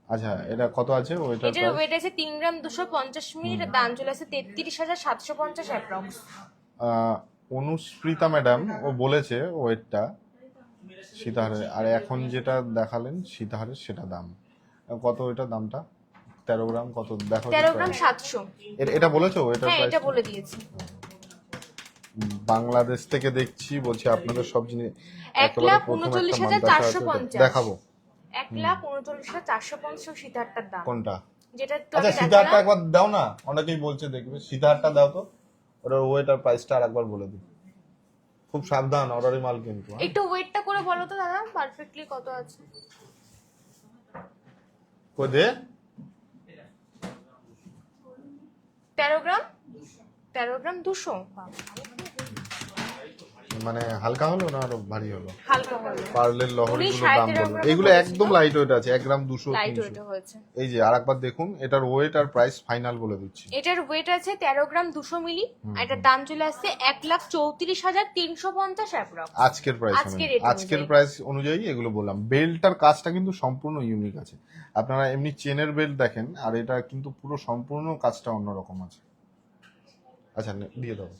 আচ্ছা এটা কত আছে ওইটার? এটার ওয়েট আছে 3 গ্রাম 250 মিলি, এর দাম চলে আসে 33,750 অ্যাপ্রক্স। অনুস্মৃতা ম্যাডাম ও বলেছে ওয়েটটা সীতাহারের, আর এখন যেটা দেখালেন সীতাহারের সেটা দাম কত? ওইটার দামটা 13 গ্রাম কত দেখো? 13 গ্রাম 700। এটা বলেছো ওইটার হ্যাঁ প্রাইস? এটা বলে দিয়েছি। বাংলাদেশ থেকে দেখছি, বলছি আপনাদের সব জিনিস 1,39,450 দেখাবো। 1,39,450 সীতাহারটার দাম। কোনটা? যেটা আচ্ছা সীতাহারটা একবার দাও না, অনেকেই বলছে দেখবে, সীতাহারটা দাও তো, ওটার ওয়েট আর প্রাইসটা আরেকবার বলে দিই। খুব সাবধান, অর্ডারি মাল কিন্তু। একটু ওয়েটটা করে বলো তো দাদা পারফেক্টলি কত আছে। কই দে? 13 গ্রাম 200। মানে হালকা হলো না আরো ভারী হলো? হালকা হলো। পার্লের লহরিগুলোর দাম 13.5 বলুন। গ্রাম এগুলো একদম লাইট ওয়েট আছে, 1 গ্রাম 200 লাইট 300। ওয়েট হয়েছে। এই যে আরেকবার দেখুন, এটার ওয়েট আর প্রাইস ফাইনাল বলে দিচ্ছি। এটার ওয়েট আছে 13 গ্রাম 200 মিলি, আর এটার দাম চলে আসছে 1,34,350 অ্যাপ্রক্স। আজকের প্রাইস আজকের অনুযায়ী। প্রাইস অনুযায়ী এগুলো বললাম। বেল্টটার কাজটা কিন্তু সম্পূর্ণ ইউনিক আছে। আপনারা এমনি চেনের বেল্ট দেখেন, আর এটা কিন্তু পুরো সম্পূর্ণ কাজটা অন্যরকম আছে। আচ্ছা দিয়ে দাও।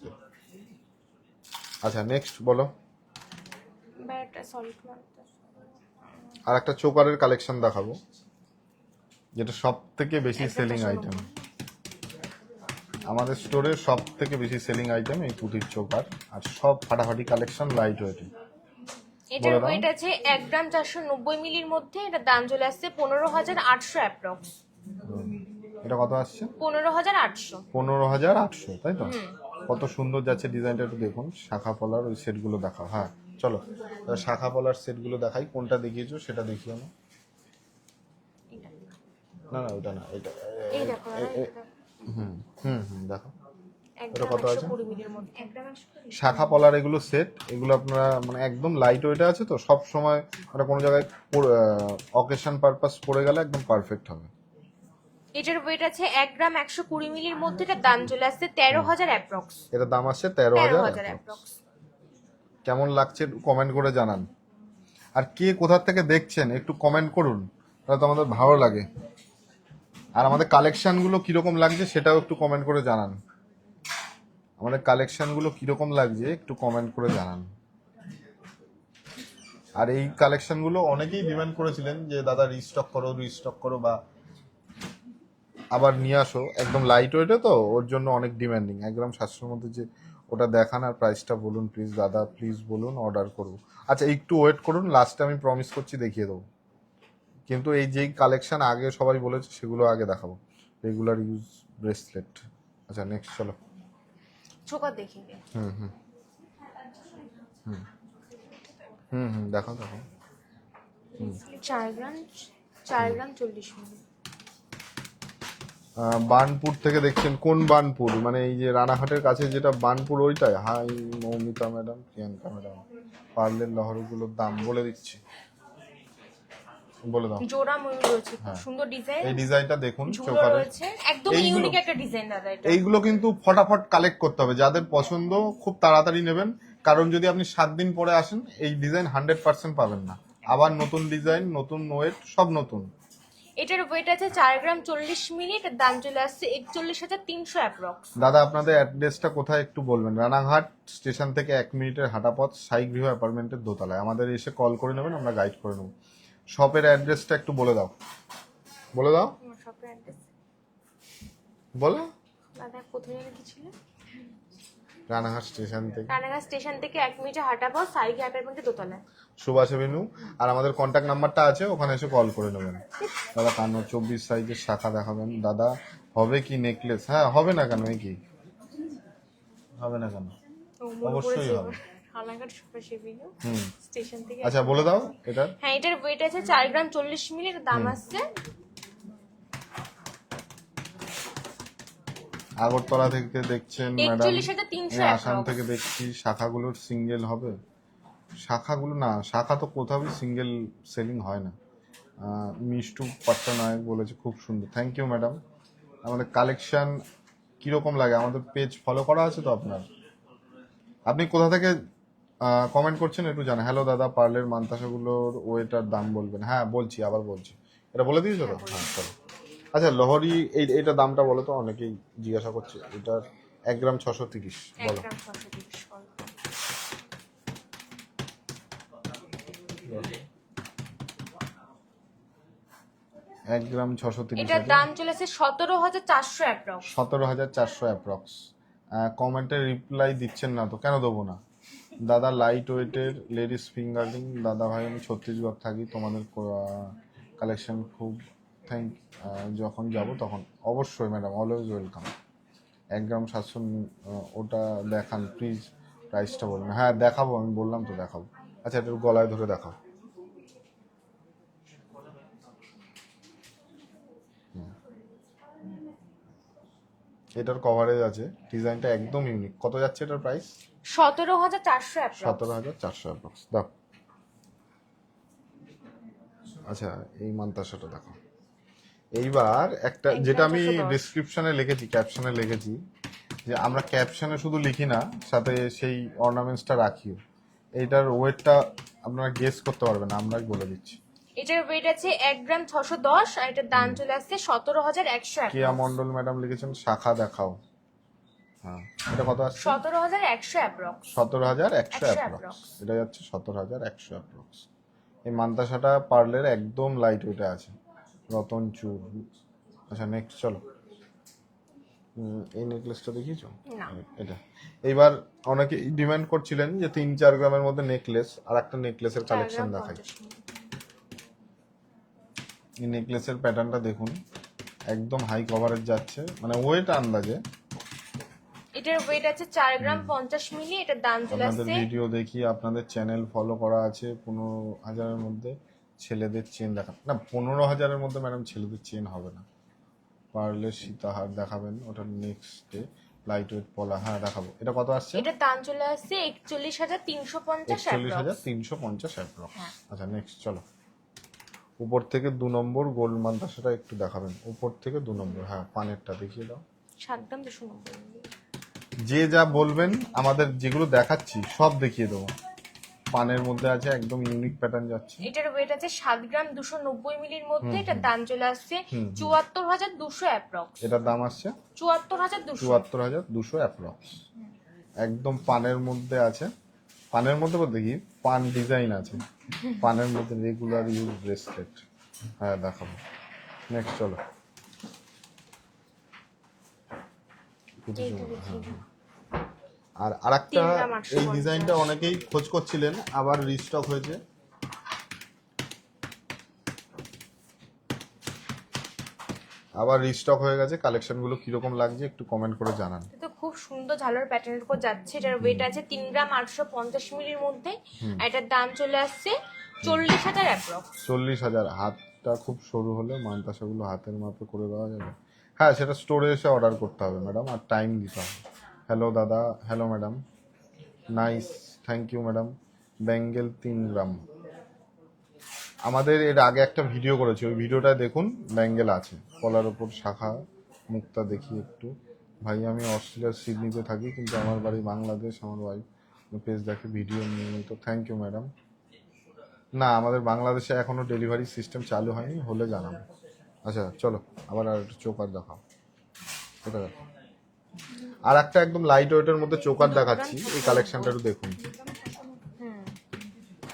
আচ্ছা নেক্সট বলো। আর একটা চোকারের কালেকশন দেখাবো, যেটা সব থেকে বেশি সেলিং আইটেম। আমাদের স্টোরের সব থেকে বেশি সেলিং আইটেম এই পুঁতির চোকার, আর সব ফাটাফাটি কালেকশন লাইট ওয়েটে। এটার ওয়েট আছে 1 গ্রাম 490 মিলির মধ্যে। এটার দাম চলে আসছে 15,800 অ্যাপ্রক্স। এটা কত আসছে? 15,800। 15,800, তাই তো? কত সুন্দর যাচ্ছে ডিজাইনটা, একটু দেখুন। শাখা পলার ওই সেটগুলো দেখাও। হ্যাঁ চলো, এবার শাখা পলার সেটগুলো দেখাই। কোনটা দেখিয়েছো সেটা দেখিও না। না না ওটা না, এটা এই দেখো হুম হুম হুম দেখো। 1 এটা গ্রাম কত আছে? 120 মিলির মধ্যে 1 গ্রাম 120। শাখা পলার এগুলো সেট, এগুলো আপনারা মানে একদম লাইট ওয়েটে আছে তো, সব সময় মানে কোনো জায়গায় অকেশন পারপাস পড়ে গেলে একদম পারফেক্ট হবে। এটার ওয়েট আছে 1 গ্রাম 120 মিলির মধ্যে। এটার দাম চলে আসছে 13,000 অ্যাপ্রক্স। এটার দাম আসছে 13,000 13,000 অ্যাপ্রক্স। কেমন লাগছে কমেন্ট করে জানান। আর কে কোথা থেকে দেখছেন একটু কমেন্ট করুন, তাহলে তো আমাদের ভালো লাগে। আর আমাদের কালেকশনগুলো কিরকম লাগছে সেটাও একটু কমেন্ট করে জানান। আমাদের কালেকশনগুলো কিরকম লাগছে একটু কমেন্ট করে জানান। আর এই কালেকশনগুলো অনেকেই ডিমান্ড করেছিলেন যে দাদা রিস্টক করো বা আবার নিয়ে আসো। একদম লাইট ওয়েটে তো, ওর জন্য অনেক ডিমান্ডিং। 1 গ্রাম 700-র মধ্যে যে ওটা দেখান আর প্রাইসটা বলুন প্লিজ দাদা, প্লিজ বলুন, অর্ডার করবো। আচ্ছা একটু ওয়েট করুন, লাস্টে আমি প্রমিস করছি দেখিয়ে দেবো। কিন্তু এই যেই কালেকশন আগে সবাই বলেছে সেগুলো আগে দেখাবো। Regular use bracelet. আচ্ছা নেক্সট চলো। চোকার দেখিয়ে দে। হুম হুম হুম হুম হুম দেখাও দেখো। 4 গ্রাম 40 মিলি। বার্নপুর থেকে দেখছেন? কোন বার্নপুর? মানে এই যে রানাঘাটের কাছে যেটা বার্নপুর ওইটাই? Hi Moumita madam, Priyanka madam, পার্লের লহরগুলোর দাম বলে দিচ্ছি, বলে দাও। জোড়া ময়ূর রয়েছে, খুব সুন্দর ডিজাইন। এই ডিজাইনটা দেখুন ঝুলো চোকারে। রয়েছে, একদম ইউনিক একটা ডিজাইন দাদা এটা। এইগুলো কিন্তু ফটাফট কালেক্ট করতে হবে, যাদের পছন্দ খুব তাড়াতাড়ি নেবেন। কারণ যদি আপনি 7 দিন পরে আসেন এই ডিজাইন 100% পাবেন না। আবার নতুন ডিজাইন, নতুন ওয়েট, সব নতুন। এটার ওয়েট আছে 4 গ্রাম 40 মিলি। এটার দাম চলে আসছে 41,300 অ্যাপ্রক্স। দাদা আপনাদের অ্যাড্রেসটা কোথায় একটু বলবেন? রানাঘাট স্টেশন থেকে 1 মিনিটের হাঁটা পথ, সাই গৃহ অ্যাপার্টমেন্টের দোতলায়। আমাদের এসে কল করে নেবেন, আমরা গাইড করে নেব। শপের অ্যাড্রেসটা একটু বলে দাও, বলে দাও, আমার শপের অ্যাড্রেস বলো। দাদা কোথায় যেন কি ছিল? রানাঘাট স্টেশন থেকে রানাঘাট স্টেশন থেকে 1 মিনিটে হাঁটা পথ, সাই গৃহ অ্যাপার্টমেন্টের দোতলায়। সুভাষ এভিনিউ। আর আমাদের কন্ট্যাক্ট নাম্বারটা আছে, ওখানে এসে কল করে নেবেন। দাদা 54 সাইজের শাখা দেখাবেন দাদা। হবে কি নেকলেস? হ্যাঁ হবে না কেন, এই কি হবে না কেন, অবশ্যই হবে। রানাঘাট সুভাষ এভিনিউ হুম স্টেশন থেকে। আচ্ছা বলে দাও এটা। হ্যাঁ, এটার ওয়েট আছে 4 গ্রাম 40 মিলি। এর দাম আসছে আগরতলা থেকে দেখছেন ম্যাডাম, 41,300 আসাম থেকে দেখছি। শাখাগুলোর সিঙ্গেল হবে? শাখাগুলো না, শাখা তো কোথাও সিঙ্গেল সেলিং হয় না। মিষ্টু পট্টনায়ক বলেছে খুব সুন্দর। Thank you madam. আমাদের কালেকশন কিরকম লাগে? আমাদের পেজ ফলো করা আছে তো আপনার? আপনি কোথা থেকে কমেন্ট করছেন একটু জানা। হ্যালো দাদা, পার্লের মান্তাসাগুলোর ওয়েটার দাম বলবেন? হ্যাঁ বলছি, আবার বলছি। এটা বলে দিয়েছো তো? হ্যাঁ চলো। আচ্ছা লহরি এইটা দামটা বলো তো, অনেকেই জিজ্ঞাসা করছে। এটার 1 গ্রাম 630 1 বলো। গ্রাম 630 বল। 1 গ্রাম 630। এটার দাম চলেছে 17,400 অ্যাপ্রক্স। 17,400 অ্যাপ্রক্স। কমেন্টে রিপ্লাই দিচ্ছেন না তো, কেন দেবো না? দাদা লাইট ওয়েটের লেডিস ফিঙ্গারিং। দাদা ভাই আমি ছত্তিশগড় থাকি, তোমাদের কালেকশন খুব যখন যাব তখন অবশ্যই ম্যাডাম, অলওয়েজ ওয়েলকাম। 1 গ্রাম 700 ওটা দেখান প্লিজ, প্রাইসটা বলুন। হ্যাঁ দেখাবো, আমি বললাম তো দেখাবো। আচ্ছা একটু গলায় ধরে দেখাও। এটার কভারেজ আছে, ডিজাইনটা একদম ইউনিক। কত যাচ্ছে এটার প্রাইস? 17,400 অ্যাপ্রক্স। 17,400 অ্যাপ্রক্স। দাও। আচ্ছা এই মান্তাসাটা দেখো। এইবার একটা যেটা আমি ডিসক্রিপশনে লিখেছি, ক্যাপশনে লিখেছি, যে আমরা ক্যাপশনে শুধু লিখি না, সাথে সেই অর্নামেন্টসটা রাখিও। এইটার ওয়েটটা আপনারা গেস করতে পারবেন না, আমরাই বলে দিচ্ছি। এটার ওয়েট আছে 1 গ্রাম 610 আর এটার দাম চলে আসছে 17,100 কিয়া মন্ডল ম্যাডাম লিখেছেন শাখা দেখাও। হ্যাঁ এটা কত আসছে? 17,100 অ্যাপ্রক্স। 17,100 অ্যাপ্রক্স। এটা যাচ্ছে 17,100 অ্যাপ্রক্স। এই মান্তাসাটা পার্লের একদম লাইট ওয়েটে আছে, রতন চুর। আচ্ছা নেক্সট চলো। এই নেকলেসটা দেখিয়েছো? না। এটা এইবার অনেকে ডিমান্ড করছিলেন যে 3-4 গ্রামের মধ্যে নেকলেস, আর একটা নেকলেসের 4 কালেকশন গ্রাম দেখাই। 50 মিলি। এই নেকলেসের প্যাটার্নটা দেখুন, একদম হাই কভারেজ যাচ্ছে, মানে ওয়েট আন্দাজে। এটার ওয়েট আছে 4 গ্রাম 50 মিলি, এটার দাম চলে আপনাদের আসছে ভিডিও দেখি, আপনাদের চ্যানেল ফলো করা আছে, 15,000-এর মধ্যে ছেলেদের চেন দেখা না, 15,000-এর মধ্যে ম্যাডাম ছেলেদের চেন হবে না। পারলে সীতাহার দেখাবেন, ওটা নেক্সটে লাইট ওয়েট পলা, হ্যাঁ দেখাবো। এটা কত আসছে? এটার দাম চলে আসছে 41,350 41,350 অ্যাপ্রক্স। আচ্ছা নেক্সট চলো, উপর থেকে 2 নম্বর গোল্ড মান্তাসাটা একটু দেখাবেন, উপর থেকে 2 নম্বর, হ্যাঁ পানেরটা দেখিয়ে দাও। 7 গ্রাম 290 মিলি। যে যা বলবেন, আমাদের যেগুলো দেখাচ্ছি সব দেখিয়ে দেবো। পানের মধ্যে আছে, একদম ইউনিক প্যাটার্ন যাচ্ছে। এটার ওয়েট আছে 7 গ্রাম 290 মিলির মধ্যে, এটার দাম চলে আসছে 74,200 অ্যাপ্রক্স। এটার দাম আসছে 74,200। 74,200 অ্যাপ্রক্স। একদম পানের মধ্যে আছে, পানের মধ্যে বলতে কি পান ডিজাইন আছে, পানের মধ্যে রেগুলার ইউজ ব্রেসলেট, হ্যাঁ দেখাবো। নেক্সট চলো, আর আরেকটা 3 গ্রাম 850 এই ডিজাইনটা অনেকেই খোঁজ করছিলেন, আবার রিস্টক হয়েছে। আবার রিস্টক হয়ে গেছে, কালেকশনগুলো কিরকম লাগছে একটু কমেন্ট করে জানান। তো খুব সুন্দর ঝালর প্যাটার্নের উপর যাচ্ছে, এটার ওয়েট আছে 3 গ্রাম 850 মিলির মধ্যে, আর এটার দাম চলে আসছে 40,000 অ্যাপ্রক্স। 40,000। হাতটা খুব সরু হলে মানতাসাগুলো হাতের মাপে করে দেওয়া যাবে? হ্যাঁ, সেটা স্টোরে এসে অর্ডার করতে হবে ম্যাডাম, আর টাইম দিতে হবে। হ্যালো দাদা, hello madam, nice, thank you madam. Bangle 3 gram, আমাদের এর আগে একটা ভিডিও করেছি, ওই ভিডিওটা দেখুন, ব্যাঙ্গেল আছে। কলার ওপর শাখা, মুক্তা দেখি একটু। ভাই আমি অস্ট্রেলিয়ার সিডনিতে থাকি, কিন্তু আমার বাড়ি বাংলাদেশ, আমার ওয়াইফ পেজ দেখে ভিডিও নিয়মিত। Thank you madam. না, আমাদের বাংলাদেশে এখনো ডেলিভারি সিস্টেম চালু হয়নি, হলে জানাবো। আচ্ছা চলো, আবার আর একটু চোকার দেখাও, এটা দেখো। আর একটা একদম লাইট ওয়েটের মধ্যে চোকার দেখাচ্ছি, এই কালেকশনটা একটু দেখুন।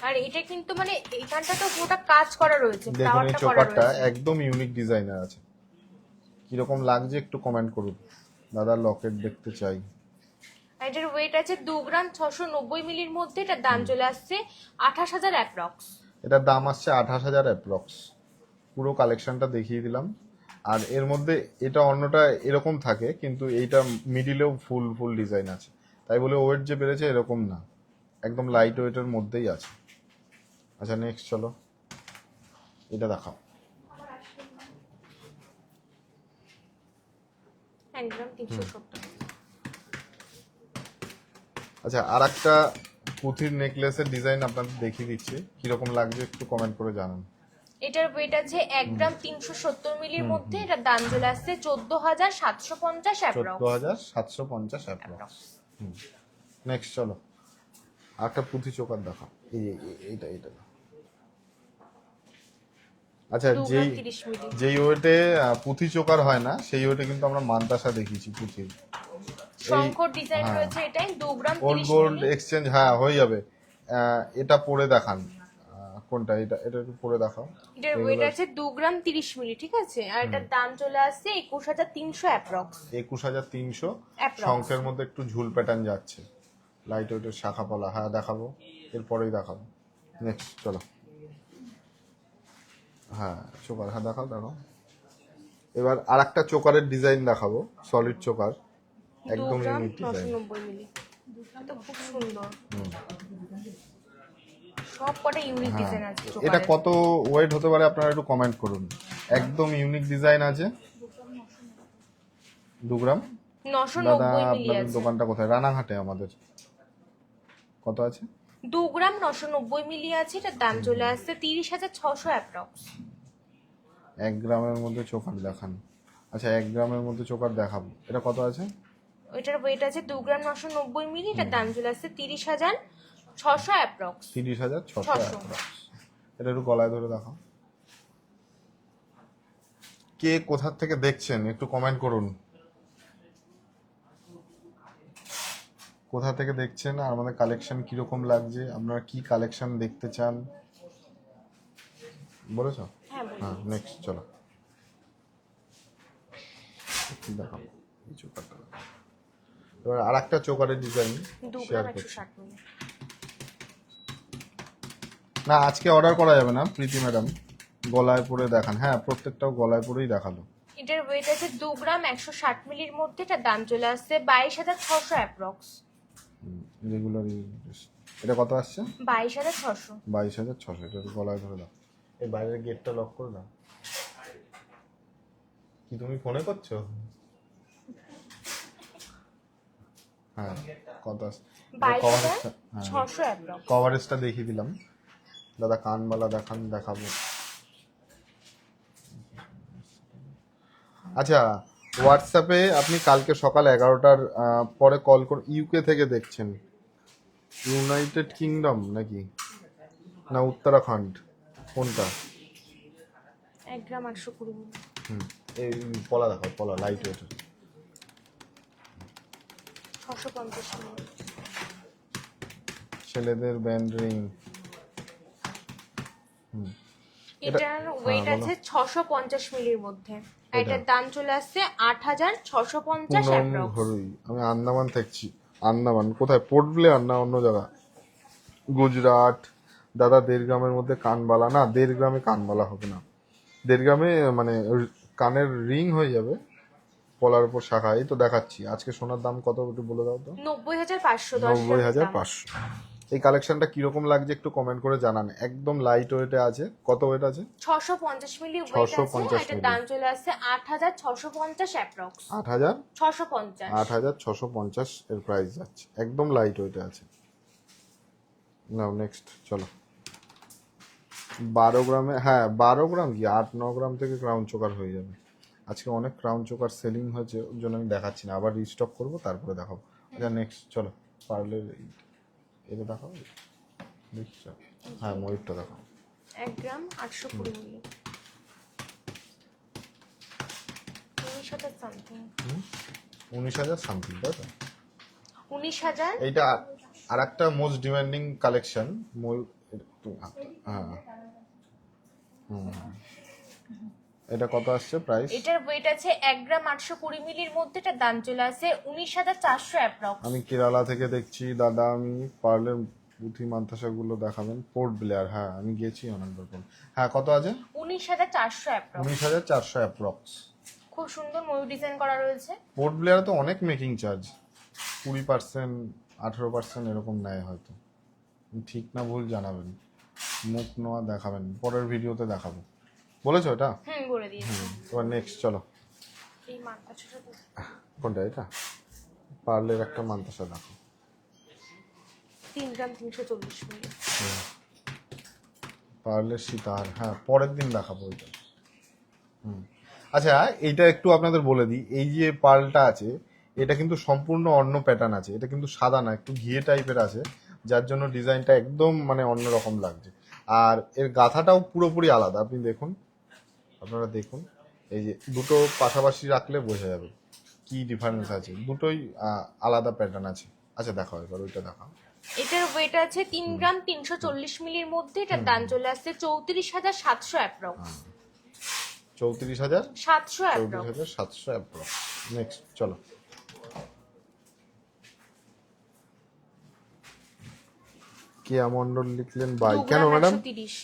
আর এটা কিন্তু মানে এখানটা তো পুরোটা কাজ করা রয়েছে, দেখুন এই ফ্লাওয়ারটা করা চোকারটা রয়েছে। একদম ইউনিক ডিজাইনার আছে, কিরকম লাগছে একটু কমেন্ট করুন। দাদা লকেট দেখতে চাই। আর এটার ওয়েট আছে 2 গ্রাম 690 মিলির মধ্যে, এটার দাম চলে আসছে 28,000 অ্যাপ্রক্স। এটার দাম আসছে 28,000 অ্যাপ্রক্স। পুরো কালেকশনটা দেখিয়ে দিলাম। আর এর মধ্যে এটা অন্যটা এরকম থাকে, কিন্তু এইটা মিডিলেও ফুল ফুল ডিজাইন আছে, তাই বলে ওয়েট যে বেড়েছে এরকম না, একদম লাইট ওয়েটের মধ্যেই আছে। আচ্ছা নেক্সট চলো, এটা দেখাও। 1 গ্রাম 370। আচ্ছা আর একটা পুঁথির নেকলেসের ডিজাইন আপনাদের দেখিয়ে দিচ্ছি, কিরকম লাগছে একটু কমেন্ট করে জানান। এটার ওয়েট আছে 1 গ্রাম 370 মিলির মধ্যে, এটার দাম চলে আসছে 14,750 অ্যাপ্রক্স। 14,750 অ্যাপ্রক্স। নেক্সট চলো, আর একটা পুঁথি চোকার দেখাও, এইটা এইটা। আচ্ছা 2 গ্রাম 30 মিলি। যেই ওয়েটে পুঁথি চোকার হয় না, সেই ওয়েটে কিন্তু আমরা মানতাসা দেখিয়েছি পুঁথির। শঙ্কর ডিজাইন রয়েছে, এটাই 2 গ্রাম ওল্ড 30 গোল্ড মিলি। এক্সচেঞ্জ, হ্যাঁ হয়ে যাবে। এটা পরে দেখান, কোনটা, এটা এটা একটু পরে দেখাও। এটার ওয়েট আছে 2 গ্রাম 30 মিলি, ঠিক আছে, আর এটার দাম চলে আসছে 21,300 অ্যাপ্রক্স। 21,300। Approx। শঙ্খের মধ্যে একটু ঝুল প্যাটার্ন যাচ্ছে, লাইট ওয়েটের শাখা পলা, হ্যাঁ দেখাবো, এরপরেই দেখাবো। নেক্সট চলো, হ্যাঁ চোকার, হ্যাঁ দেখাও দেখাও। এবার আর একটা চোকারের ডিজাইন দেখাবো, সলিড চোকার, 2 একদম গ্রাম ইউনিক ডিজাইন। 990 মিলি। এটা খুব সুন্দর, সব কটা ইউনিক ডিজাইন আছে এটা চোকারের। কত ওয়েট হতে পারে আপনারা একটু কমেন্ট করুন। একদম ইউনিক ডিজাইন আছে, 2 গ্রাম। 990 দাদা মিলি আপনাদের আছে। দোকানটা কোথায়? রানাঘাটে আমাদের। কত আছে? 2 গ্রাম 990 মিলি আছে, এটার দাম চলে আসছে 30,600 অ্যাপ্রক্স। 1 গ্রামের মধ্যে চোকার দেখান। আচ্ছা 1 গ্রামের মধ্যে চোকার দেখাবো, এটা কত আছে? এটার ওয়েট আছে 2 গ্রাম 990 মিলি, এটার দাম চলে আসছে 30,600 অ্যাপ্রক্স। 30,600 অ্যাপ্রক্স। এটা একটু গলায় ধরে দেখাও। কে কোথা থেকে দেখছেন একটু কমেন্ট করুন, কোথা থেকে দেখছেন, আর আমাদের কালেকশন কিরকম লাগছে, আপনারা কি কালেকশন দেখতে চান বলেছো? হ্যাঁ হ্যাঁ নেক্সট চলো, দেখাও। এই চোকারটা এবার আর একটা চোকারের ডিজাইন 2 শেয়ার গ্রাম করছি। 160 মিলি। না আজকে অর্ডার করা যাবে না প্রীতি ম্যাডাম, গলায় পরে দেখান। হ্যাঁ প্রত্যেকটাও গলায় পরেই দেখালো। এটার ওয়েট আছে 2 গ্রাম 160 মিলির মধ্যে, এটা দাম চলে আসছে 22,600 অ্যাপ্রক্স। রেগুলার এটা কত আসছে? 22,600। 22,600। এটা গলায় ধরে দাও। এই বাইরের গেটটা লক করে দাও। কি তুমি ফোনে করছো? হ্যাঁ কত আসছে? 22,600 অ্যাপ্রক্স। কভারেজটা দেখিয়ে দিলাম। দাদা কানবালা দেখাবো। আচ্ছা হোয়াটসঅ্যাপে আপনি কালকে সকাল 11টার পরে কল করে ইউকে থেকে দেখছেন, ইউনাইটেড কিংডম নাকি না উত্তরাখণ্ড কোনটা? 1 গ্রাম 820 মিলি। এই পলা দেখাও, পলা লাইট ওয়েট 650 মিলি। ছেলেদের ব্যান্ড রিং। এটার ওয়েট আছে 650 মিলির মধ্যে, আর এটার দাম চলে আসছে 8,650 অ্যাপ্রক্স। ঘরুই আমি আন্দামান থাকছি। আন্দামান কোথায়? পোর্ট ব্লেয়ার না অন্য জায়গা? গুজরাট। দাদা 1.5 গ্রামের মধ্যে কানবালা না, 1.5 গ্রামে কানবালা হবে না, 1.5 গ্রামে মানে কানের রিং হয়ে যাবে পলার উপর শাখা। এই তো দেখাচ্ছি। আজকে সোনার দাম কত একটু বলে দাও তো। 90,500। 90,500। এই কালেকশনটা কিরকম লাগছে একটু কমেন্ট করে জানান। একদম লাইট ওয়েটে আছে। কত ওয়েট আছে? 650 মিলি ওয়েট আছে, 650 এটার দাম চলে আসছে 8,650 অ্যাপ্রক্স। 8,650 650। এর প্রাইস যাচ্ছে। একদম লাইট ওয়েটে আছে। নাও নেক্সট চলো। 12 গ্রামে, হ্যাঁ 12 গ্রাম কি 8-9 গ্রাম থেকে ক্রাউন চোকার হয়ে যাবে। আজকে অনেক ক্রাউন চোকার সেলিং হয়েছে, ওর জন্য আমি দেখাচ্ছি না, আবার রিস্টক করবো তারপরে দেখাবো। আচ্ছা নেক্সট চলো। পার্লের এটা দেখাবো, দেখছি। হ্যাঁ ময়ূরটা দেখাও। 1 গ্রাম 820 মিলি। 19,000 সামথিং। 19,000 সামথিং, তাই তো? 19,000। এইটা আর একটা মোস্ট ডিমান্ডিং কালেকশন ময়ূর। হ্যাঁ এটা কত আসছে প্রাইস? এটার ওয়েট আছে 1 গ্রাম 820 মিলির মধ্যে, এটার দাম চলে আসে 19,400 অ্যাপ্রক্স। আমি কেরালা থেকে দেখছি দাদা। আমি পার্লের পুঁথি মান্তাসাগুলো দেখাবেন। পোর্ট ব্লেয়ার, হ্যাঁ আমি গেছি অনেকবার। হ্যাঁ কত আছে? 19,400 অ্যাপ্রক্স। 19,400 অ্যাপ্রক্স। খুব সুন্দর ময়ূর ডিজাইন করা রয়েছে। পোর্ট ব্লেয়ারে তো অনেক মেকিং চার্জ, 20% 18% এরকম নেয় হয়তো। ঠিক না ভুল জানাবেন, মুখ নোয়া দেখাবেন, পরের ভিডিওতে দেখাবো। বলেছো এটা? বলে দিয়েছি। এবার নেক্সট চলো। এই মানটাছটা কোনটা? এটা পার্লের একটা মান্তাসা দেখো। 3 গ্রাম 340 মিলি। পার্লের সীতার, হ্যাঁ পরের দিন দেখাবো ওইটা। আচ্ছা এইটা একটু আপনাদের বলে দিই, এই যে পার্লটা আছে এটা কিন্তু সম্পূর্ণ অন্য প্যাটার্ন আছে। এটা কিন্তু সাদা না, একটু ঘিয়ে টাইপের আছে, যার জন্য ডিজাইনটা একদম মানে অন্যরকম লাগছে। আর এর গাথাটাও পুরোপুরি আলাদা। আপনি দেখুন, আপনারা দেখুন, এই যে দুটো পাশাপাশি রাখলে বোঝা যাবে কি ডিফারেন্স আছে। দুটোই আলাদা প্যাটার্ন আছে। আচ্ছা দেখাও এবার ওইটা দেখাও। এটার ওয়েট আছে 3 গ্রাম 340 মিলির মধ্যে, এটার দাম চলে আসছে 34,700 অ্যাপ্রক্স। 34,700 অ্যাপ্রক্স। অ্যাপ্রক্স। নেক্সট চলো। কেয়া মন্ডল লিখলেন বাই কেন ম্যাডাম? 130।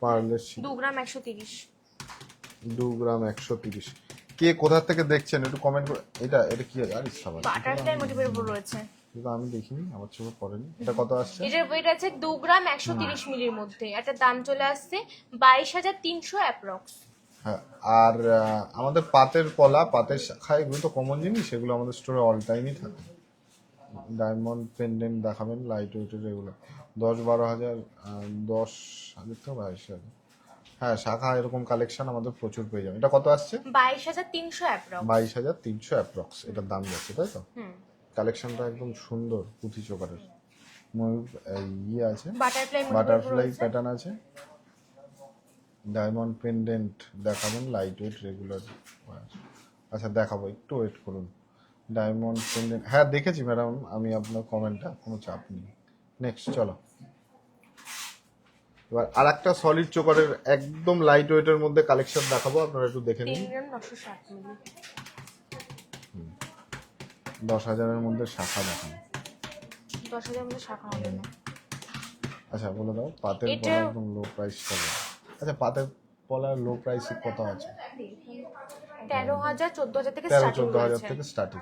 পার্লের 2 গ্রাম 130। 2 গ্রাম 130। কে কোথা থেকে দেখছেন একটু কমেন্ট করে। এটা এটা কি আর ইসলাম বাটারফ্লাই মোটিভের উপর রয়েছে। কিন্তু আমি দেখিনি, আমার চোখে পড়েনি। এটা কত আসছে? এটার ওয়েট আছে 2 গ্রাম 130 মিলির মধ্যে, এটার দাম চলে আসছে 22,300 অ্যাপ্রক্স। হ্যাঁ আর আমাদের পাতের পলা, পাতের শাখা, এগুলো তো কমন জিনিস, সেগুলো আমাদের স্টোরে অল টাইমই থাকে। ডায়মন্ড পেন্ডেন্ট দেখাবেন লাইট ওয়েটের, এগুলো 10-12 হাজার, 10,000 থেকে 22,000। হ্যাঁ শাখা এরকম কালেকশন আমাদের প্রচুর পেয়ে যাবেন। এটা কত আসছে? 22,300 অ্যাপ্রক্স। 22,300 অ্যাপ্রক্স এটার দাম যাচ্ছে, তাই তো? কালেকশনটা একদম সুন্দর পুঁথি চোকারের। ময়ূর ইয়ে আছে, বাটারফ্লাই প্যাটার্ন আছে। ডায়মন্ড পেন্ডেন্ট দেখাবেন লাইট ওয়েট রেগুলার। আচ্ছা দেখাবো, একটু ওয়েট করুন। ডায়মন্ড পেন্ডেন্ট, হ্যাঁ দেখেছি ম্যাডাম আমি আপনার কমেন্টটা, কোনো চাপ নেই। নেক্সট চলো। এবার আর একটা সলিড চোকারের একদম লাইট ওয়েটের মধ্যে কালেকশন দেখাবো, আপনারা একটু দেখে নিন। 3 গ্রাম 960 মিলি। 10,000-এর মধ্যে শাখা দেখান। 10,000 মধ্যে শাখা হবে না। আচ্ছা বলে দাও পাতের পলা এটা- একদম লো প্রাইস হবে। আচ্ছা পাতের পলা লো প্রাইসে কত আছে? 13,000 14,000 থেকে 13-14 স্টার্টিং হাজার রয়েছে। থেকে স্টার্টিং।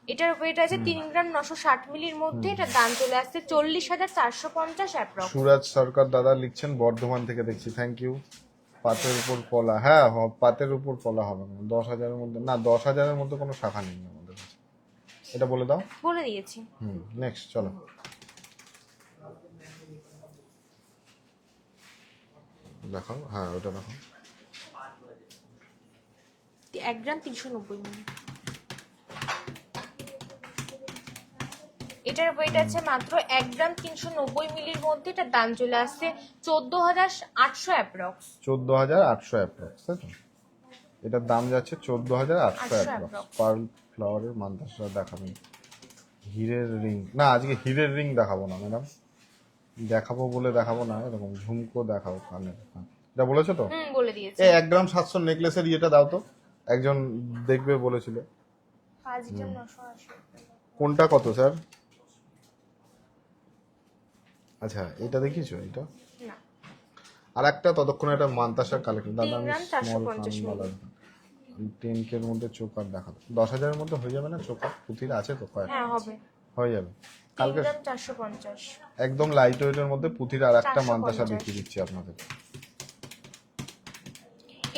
এটার ওয়েট আছে 3 গ্রাম 960 মিলির মধ্যে, এটার দাম চলে আসছে 40,450 অ্যাপ্রক্স। সুরাজ সরকার দাদা লিখছেন বর্ধমান থেকে, দেখছি, থ্যাংক ইউ। পাতের উপর পলা, হ্যাঁ পাতের উপর পলা হবে না। 10,000-এর মধ্যে না, 10,000-এর মধ্যে কোনো শাখা নেই আমাদের কাছে। এটা বলে দাও। বলে দিয়েছি। নেক্সট চলো। দেখাও, হ্যাঁ ওটা দেখাও। 1 গ্রাম 390 মিলি। এটার ওয়েট আছে মাত্র 1 গ্রাম 390 মিলির মধ্যে, এটার দাম চলে আসছে 14,800 অ্যাপ্রক্স। 14,800 অ্যাপ্রক্স, তাই তো? এটার দাম যাচ্ছে 14,800 অ্যাপ্রক্স। approx। পার্ল ফ্লাওয়ারের মান্তাসা দেখাবেন। হীরের রিং না, আজকে হীরের রিং দেখাবো না ম্যাডাম, দেখাবো বলে দেখাবো না, এরকম ঝুমকো দেখাবো কানের। এটা বলেছো তো? বলে দিয়েছি। 1 গ্রাম 700 নেকলেসের ইয়েটা দাও তো, একজন দেখবে বলেছিল। 5 গ্রাম 980। কোনটা কত স্যার? আচ্ছা এটা দেখিছো এটা? না, আর একটা ততক্ষণে একটা মান্তাসার কালেকশন দাদা, 3 আমি গ্রাম স্মল 450 কানবালা 10K এর মধ্যে চোকার দেখাবো। 10,000-এর মধ্যে হয়ে যাবে না চোকার? পুঁথির আছে তো কয়েক? হ্যাঁ হবে। হয়ে যাবে 3 কালকে। গ্রাম 450। একদম লাইট ওয়েটের মধ্যে পুঁথির আর একটা 450 মান্তাসা দেখিয়ে দিচ্ছি আপনাদের।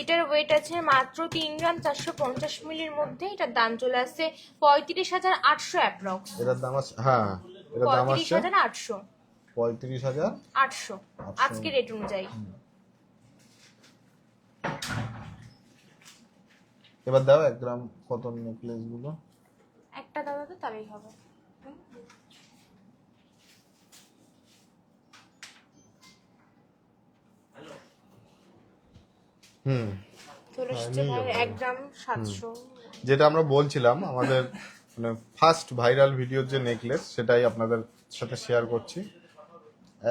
এটার ওয়েট আছে মাত্র 3 গ্রাম 450 মিলির মধ্যে, এটার দাম চলে আসছে 35,800 অ্যাপ্রক্স। এটার দাম আছে, হ্যাঁ এটার দাম আসছে 35,800। 35,000। 800 আজকে রেট অনুযায়ী। এবার দাও 1 গ্রাম কত নেকলেস গুলো। একটা দাদা তো তাহলেই হবে। চলে এসছে ভাই 1 গ্রাম 700। যেটা আমরা বলছিলাম আমাদের মানে ফার্স্ট ভাইরাল ভিডিওর যে নেকলেস, সেটাই আপনাদের সাথে শেয়ার করছি।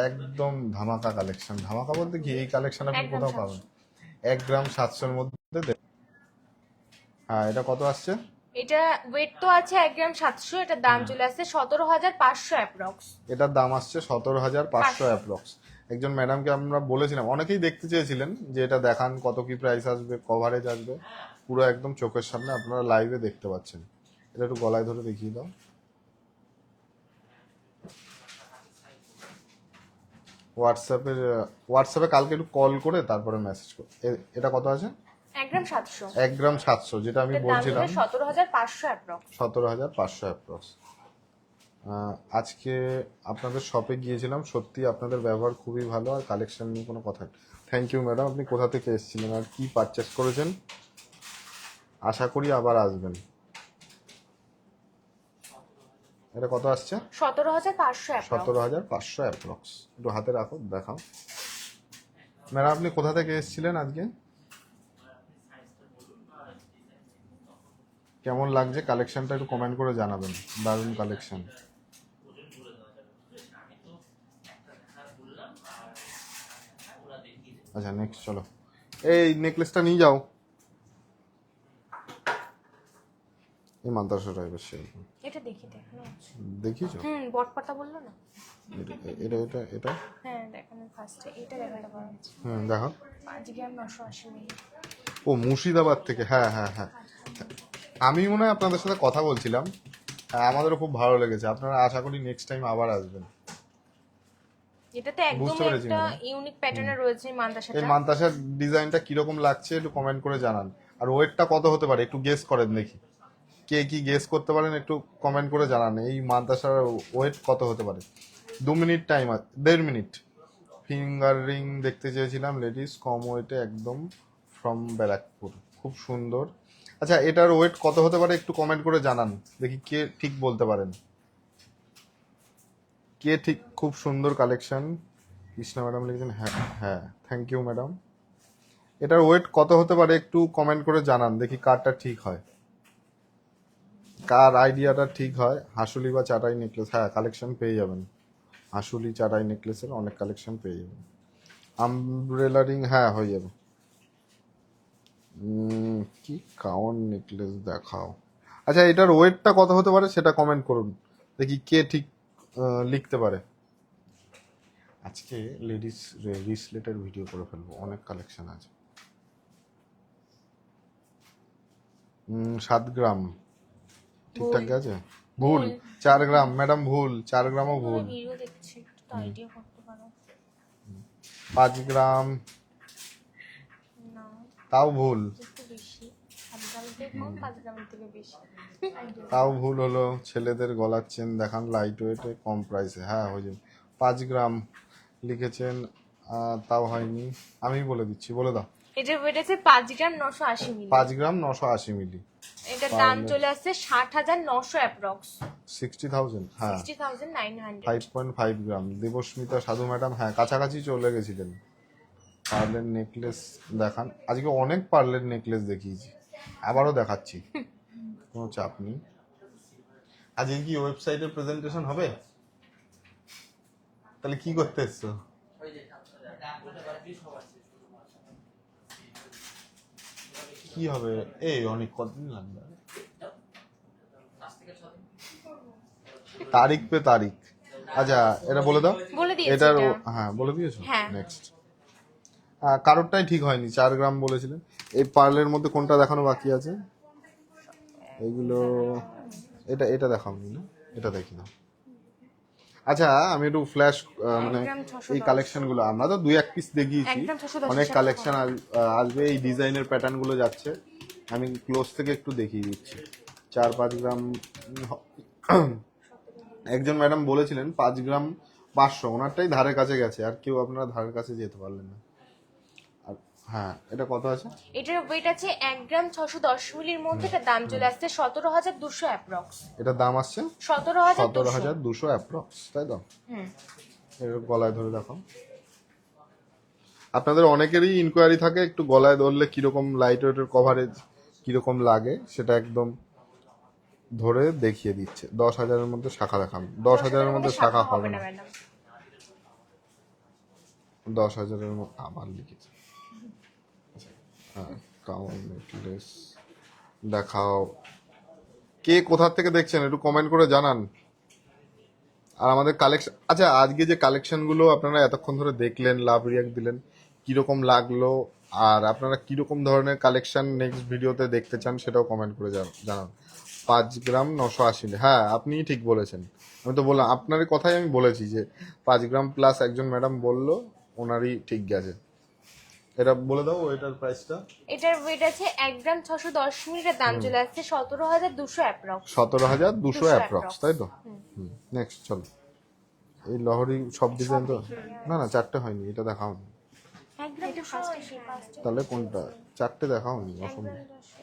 একদম ধামাকা কালেকশন। ধামাকা বলতে কি, এই কালেকশন আপনি 1 গ্রাম কোথাও পাবেন। 1 গ্রাম 700-এর মধ্যে হ্যাঁ এটা কত আসছে? এটা ওয়েট তো আছে 1 গ্রাম 700, এটার দাম চলে আসছে 17,500 অ্যাপ্রক্স। এটার দাম আসছে 17,500 অ্যাপ্রক্স। একজন ম্যাডামকে আমরা বলেছিলাম, অনেকেই দেখতে চেয়েছিলেন যে এটা দেখান, কত কি প্রাইস আসবে, কভারেজ আসবে, পুরো একদম চোখের সামনে আপনারা লাইভে দেখতে পাচ্ছেন। এটা একটু গলায় ধরে দেখিয়ে দাও। হোয়াটসঅ্যাপে কালকে একটু কল করে তারপরে মেসেজ করো। এটা কত আছে? 1 গ্রাম 700। 1 গ্রাম 700, যেটা আমি এটার দাম বলছিলাম। 17,500 অ্যাপ্রক্স। 17,500 অ্যাপ্রক্স। আজকে আপনাদের শপে গিয়েছিলাম, সত্যি আপনাদের ব্যবহার খুবই ভালো, আর কালেকশন নিয়ে কোনো কথা নেই। Thank you madam. আপনি কোথা থেকে এসেছিলেন আর কি পারচেস করেছেন? আশা করি আবার আসবেন। এটা কত আসছে? 17,500 অ্যাপ্রক্স। 17,500 অ্যাপ্রক্স। একটু হাতে রাখো, দেখাও। ম্যাডাম আপনি কোথা থেকে এসেছিলেন আজকে? কেমন লাগছে কালেকশনটা একটু কমেন্ট করে জানাবেন। দারুণ কালেকশন। আচ্ছা নেক্সট চলো। এই নেকলেসটা নিয়ে যাও। এই মান্তাসা টাইপের সেরকম। এটা দেখি দেখানো আছে। দেখিয়েছো? বটপাতা বললো না? এটা এটা এটা হ্যাঁ দেখানো ফার্স্টে এটা দেখাতে পারা আছে। দেখো। 5 গ্রাম 980 মিলি। ও মুর্শিদাবাদ থেকে, হ্যাঁ হ্যাঁ হ্যাঁ। আমি মনে হয় আপনাদের সাথে কথা বলছিলাম। হ্যাঁ আমাদেরও খুব ভালো লেগেছে। আপনারা আশা করি নেক্সট টাইম আবার আসবেন। এটাতে একদম বুঝতে পেরেছি একটা ম্যাডাম। ইউনিক প্যাটার্নে রয়েছে এই মান্দাসাটা। মান্তাসার ডিজাইনটা কিরকম লাগছে একটু কমেন্ট করে জানান। আর ওয়েটটা কত হতে পারে একটু গেস করেন দেখি। কে কি গেস করতে পারেন একটু কমেন্ট করে জানান। এই মান্তাসার ওয়েট কত হতে পারে? 2 মিনিট টাইম আছে, 1.5 মিনিট। ফিঙ্গার রিং দেখতে চেয়েছিলাম লেডিস, কম ওয়েটে, একদম ফ্রম ব্যারাকপুর, খুব সুন্দর। আচ্ছা এটার ওয়েট কত হতে পারে একটু কমেন্ট করে জানান দেখি কে ঠিক বলতে পারেন। কে ঠিক, খুব সুন্দর কালেকশন। কৃষ্ণা ম্যাডাম লিখেছেন হ্যাঁ হ্যাঁ, থ্যাংক ইউ ম্যাডাম। এটার ওয়েট কত হতে পারে একটু কমেন্ট করে জানান দেখি কারটা ঠিক হয়, কার আইডিয়াটা ঠিক হয়। হাসুলি বা চাটাই নেকলেস, হ্যাঁ কালেকশন পেয়ে যাবেন। হাসুলি চাটাই নেকলেসের অনেক কালেকশন পেয়ে যাবেন। আমব্রেলা রিং, হ্যাঁ হয়ে যাবে। কি কাউন নেকলেস দেখাও। আচ্ছা, এটার ওয়েটটা কত হতে পারে সেটা কমেন্ট করুন, দেখি কে ঠিক লিখতে পারে। আজকে লেডিস রিসলেটের ভিডিও করে ফেলবো, অনেক কালেকশন আছে। 7 গ্রাম ঠিকঠাক আছে? ভুল, 4 গ্রাম ম্যাডাম, ভুল, 4 গ্রামও ভুল। ভিডিও দেখছি, একটু আইডিয়া করতে পারো। 5 গ্রাম, না, তাও ভুল। একটু বেশি, 7 গ্রামের থেকে কম, 5 গ্রামের থেকে বেশি। তাও ভুল হলো। ছেলেদের গলার চেন দেখান লাইট ওয়েটে কম প্রাইসে, হ্যাঁ হয়ে যাবে। 5 গ্রাম লিখেছেন, তাও হয়নি। আমি বলে দিচ্ছি, বলে দাও। এটার ওয়েট আছে 5 গ্রাম 980 মিলি। 5 গ্রাম 980 মিলি। এটার দাম চলে আসছে 60,900 অ্যাপ্রক্স। 60,000, হ্যাঁ। 60,900। 5.5 গ্রাম। দেবস্মিতা সাধু ম্যাডাম, হ্যাঁ কাছাকাছি চলে গেছিলেন। পার্লের নেকলেস দেখান। আজকে অনেক পার্লের নেকলেস দেখিয়েছি, আবারও দেখাচ্ছি, কোনো চাপ নেই। আজকে কি ওয়েবসাইটের প্রেজেন্টেশন হবে? তাহলে কি করতে এসছো? কি হবে? এই অনেক কতদিন লাগবে? তারিখ পে তারিখ। আচ্ছা, এটা বলে দাও। বলে দিয়েছি এটার এটা। হ্যাঁ বলে দিয়েছো। হ্যাঁ। নেক্সট। কারোরটাই ঠিক হয়নি, 4 গ্রাম বলেছিলেন। এই পার্লের মধ্যে কোনটা দেখানো বাকি আছে? এইগুলো, এটা এটা দেখাওনি না, এটা দেখি না। আচ্ছা, আমি একটু ফ্ল্যাশ মানে 1 গ্রাম 610। এই কালেকশন গুলো আমরা তো 2-1 পিস দেখিয়েছি, 1 গ্রাম 610 অনেক টাকা। কালেকশন আসবে। এই ডিজাইনের প্যাটার্ন গুলো যাচ্ছে, আমি ক্লোজ থেকে একটু দেখিয়ে দিচ্ছি। 4-5 গ্রাম একজন ম্যাডাম বলেছিলেন 5 গ্রাম 500, ওনারটাই ধারে কাছে গেছে, আর কেউ আপনারা ধারের কাছে যেতে পারলেন না। আর হ্যাঁ, এটা কত আছে? এটার ওয়েট আছে 1 গ্রাম 610 মিলির মধ্যে। এটার দাম চলে আসছে 17,200 অ্যাপ্রক্স। এটার দাম আসছে 17,200। 17,200 অ্যাপ্রক্স, তাই তো? হুম। এর গলায় ধরে দেখো। আপনাদের অনেকেরই ইনকোয়ারি থাকে একটু গলায় ধরলে কিরকম লাইট ওয়েটের কভারেজ কিরকম লাগে, সেটা একদম ধরে দেখিয়ে দিচ্ছে। 10,000-এর মধ্যে শাখা দেখান। 10,000-এর মধ্যে শাখা হবে না। ম্যাডাম। 10,000-এর মধ্যে আবার লিখেছে। হ্যাঁ, কাউন নেকলেস দেখাও। কে কোথা থেকে দেখছেন একটু কমেন্ট করে জানান। আর আমাদের কালেকশন, আচ্ছা আজকে যে কালেকশনগুলো আপনারা এতক্ষণ ধরে দেখলেন, লাভ রিয়াক্ট দিলেন, কিরকম লাগলো, আর আপনারা কিরকম ধরনের কালেকশন নেক্সট ভিডিওতে দেখতে চান সেটাও কমেন্ট করে জানান। 5 গ্রাম 980, হ্যাঁ আপনি ঠিক বলেছেন। আমি তো বললাম, আপনার কথাই আমি বলেছি যে 5 গ্রাম প্লাস একজন ম্যাডাম বললো, ওনারই ঠিক গেছে। এটা বলে দাও এটার প্রাইসটা। এটার ওয়েট আছে 1 গ্রাম 610 মিলির দাম চলে আসছে 17,200 অ্যাপ্রক্স। 17,200 অ্যাপ্রক্স, তাই তো? নেক্সট চলো। এই লহরি সব ডিজাইন তো না, না 4টে হয়নি, এটা দেখাও। 1 গ্রাম 280 পাঁচটা। তাহলে কোনটা? 4টে দেখাওনি, 1 অসম্ভব। গ্রাম 200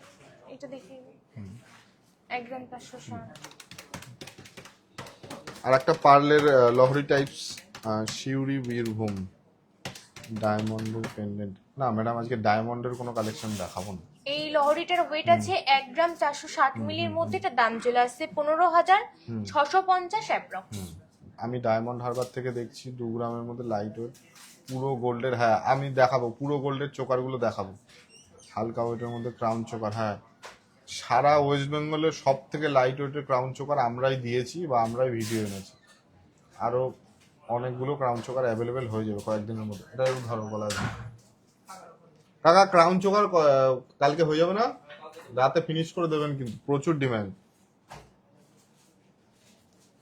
এটা দেখি। 1 গ্রাম 560। আর একটা পার্লের লহরি টাইপস, শিউরি বীরভূম ডায়মন্ডের পেন্ডেন্ট। না ম্যাডাম, আজকে ডায়মন্ডের কোনো কালেকশন দেখাবো না। এই লহরিটার ওয়েট আছে 1 গ্রাম 460 মিলির মধ্যে। এটার দাম চলে আসছে 15,650 অ্যাপ্রক্স। আমি ডায়মন্ড হারবার থেকে দেখছি 2 গ্রামের মধ্যে লাইট ওয়েট পুরো গোল্ডের। হ্যাঁ আমি দেখাবো, পুরো গোল্ডের চোকারগুলো দেখাবো। হালকা ওয়েটের মধ্যে ক্রাউন চোকার, হ্যাঁ সারা ওয়েস্ট বেঙ্গলের সব থেকে লাইট ওয়েটের ক্রাউন চোকার আমরাই দিয়েছি বা আমরাই ভিডিও এনেছি। আরো অনেকগুলো ক্রাউন চোকার অ্যাভেলেবেল হয়ে যাবে কয়েকদিনের মধ্যে। এটা একটু ধরো গলায়। কাকা ক্রাউন চোকার কালকে হয়ে যাবে না? রাতে ফিনিশ করে দেবেন, কিন্তু প্রচুর ডিমান্ড।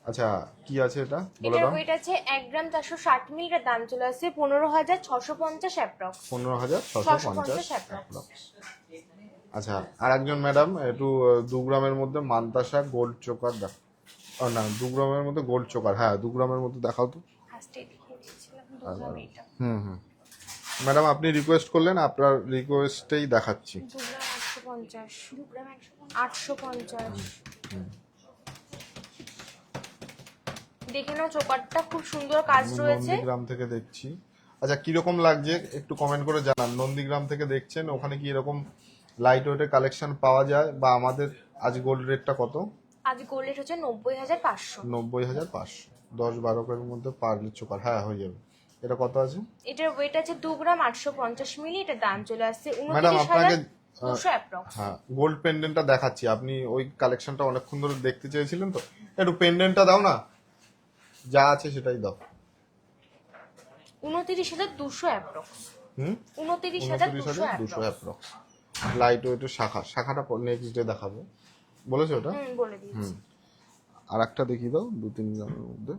আচ্ছা কি আছে এটা বলে এটার দাও। ওয়েট আছে 1 গ্রাম 460 মিলির দাম চলে আসছে 15,650 অ্যাপ্রক্স। 15,650 অ্যাপ্রক্স। আচ্ছা, আর একজন ম্যাডাম একটু 2 গ্রামের মধ্যে মান্তাসা গোল্ড চোকার দেখ। না 2 গ্রামের মধ্যে গোল্ড চোকার, হ্যাঁ 2 গ্রামের মধ্যে দেখাও তো। ফার্স্টে দেখিয়ে দিয়েছিলাম 2 গ্রাম এটা। ম্যাডাম আপনি রিকোয়েস্ট করলেন, আপনার রিকোয়েস্টেই দেখাচ্ছি। 2 গ্রাম 850। 2 গ্রাম 850। দেখে নাও, চোকারটা খুব সুন্দর কাজ রয়েছে। নন্দীগ্রাম থেকে দেখছি। আচ্ছা কিরকম লাগছে একটু কমেন্ট করে জানান। নন্দীগ্রাম থেকে দেখছেন, ওখানে কি এরকম লাইট ওয়েটের কালেকশন পাওয়া যায়, বা আমাদের আজ গোল্ড রেটটা কত? আজ গোল্ড রেট হচ্ছে 90,500। 90,500। 10-12 এর মধ্যে পার্লের চোকার, হ্যাঁ হয়ে যাবে। এটা কত আছে? এটার ওয়েট আছে 2 গ্রাম 850 মিলি। এটার দাম চলে আসছে ম্যাডাম আপনাকে 29,000। 200 অ্যাপ্রক্স। হ্যাঁ, গোল্ড পেন্ডেন্টটা দেখাচ্ছি, আপনি ওই কালেকশনটা অনেকক্ষণ ধরে দেখতে চেয়েছিলেন তো, একটু পেন্ডেন্টটা দাও না, যা আছে সেটাই দাও। 29,200 অ্যাপ্রক্স। হুম, 29,200 29,200 অ্যাপ্রক্স। লাইট ওয়েটের শাখাটা নেক্সট ডে দেখাবো, বলেছো ওটা? বলে দিয়েছি। আর একটা দেখিয়ে দাও 2-3 গ্রামের মধ্যে।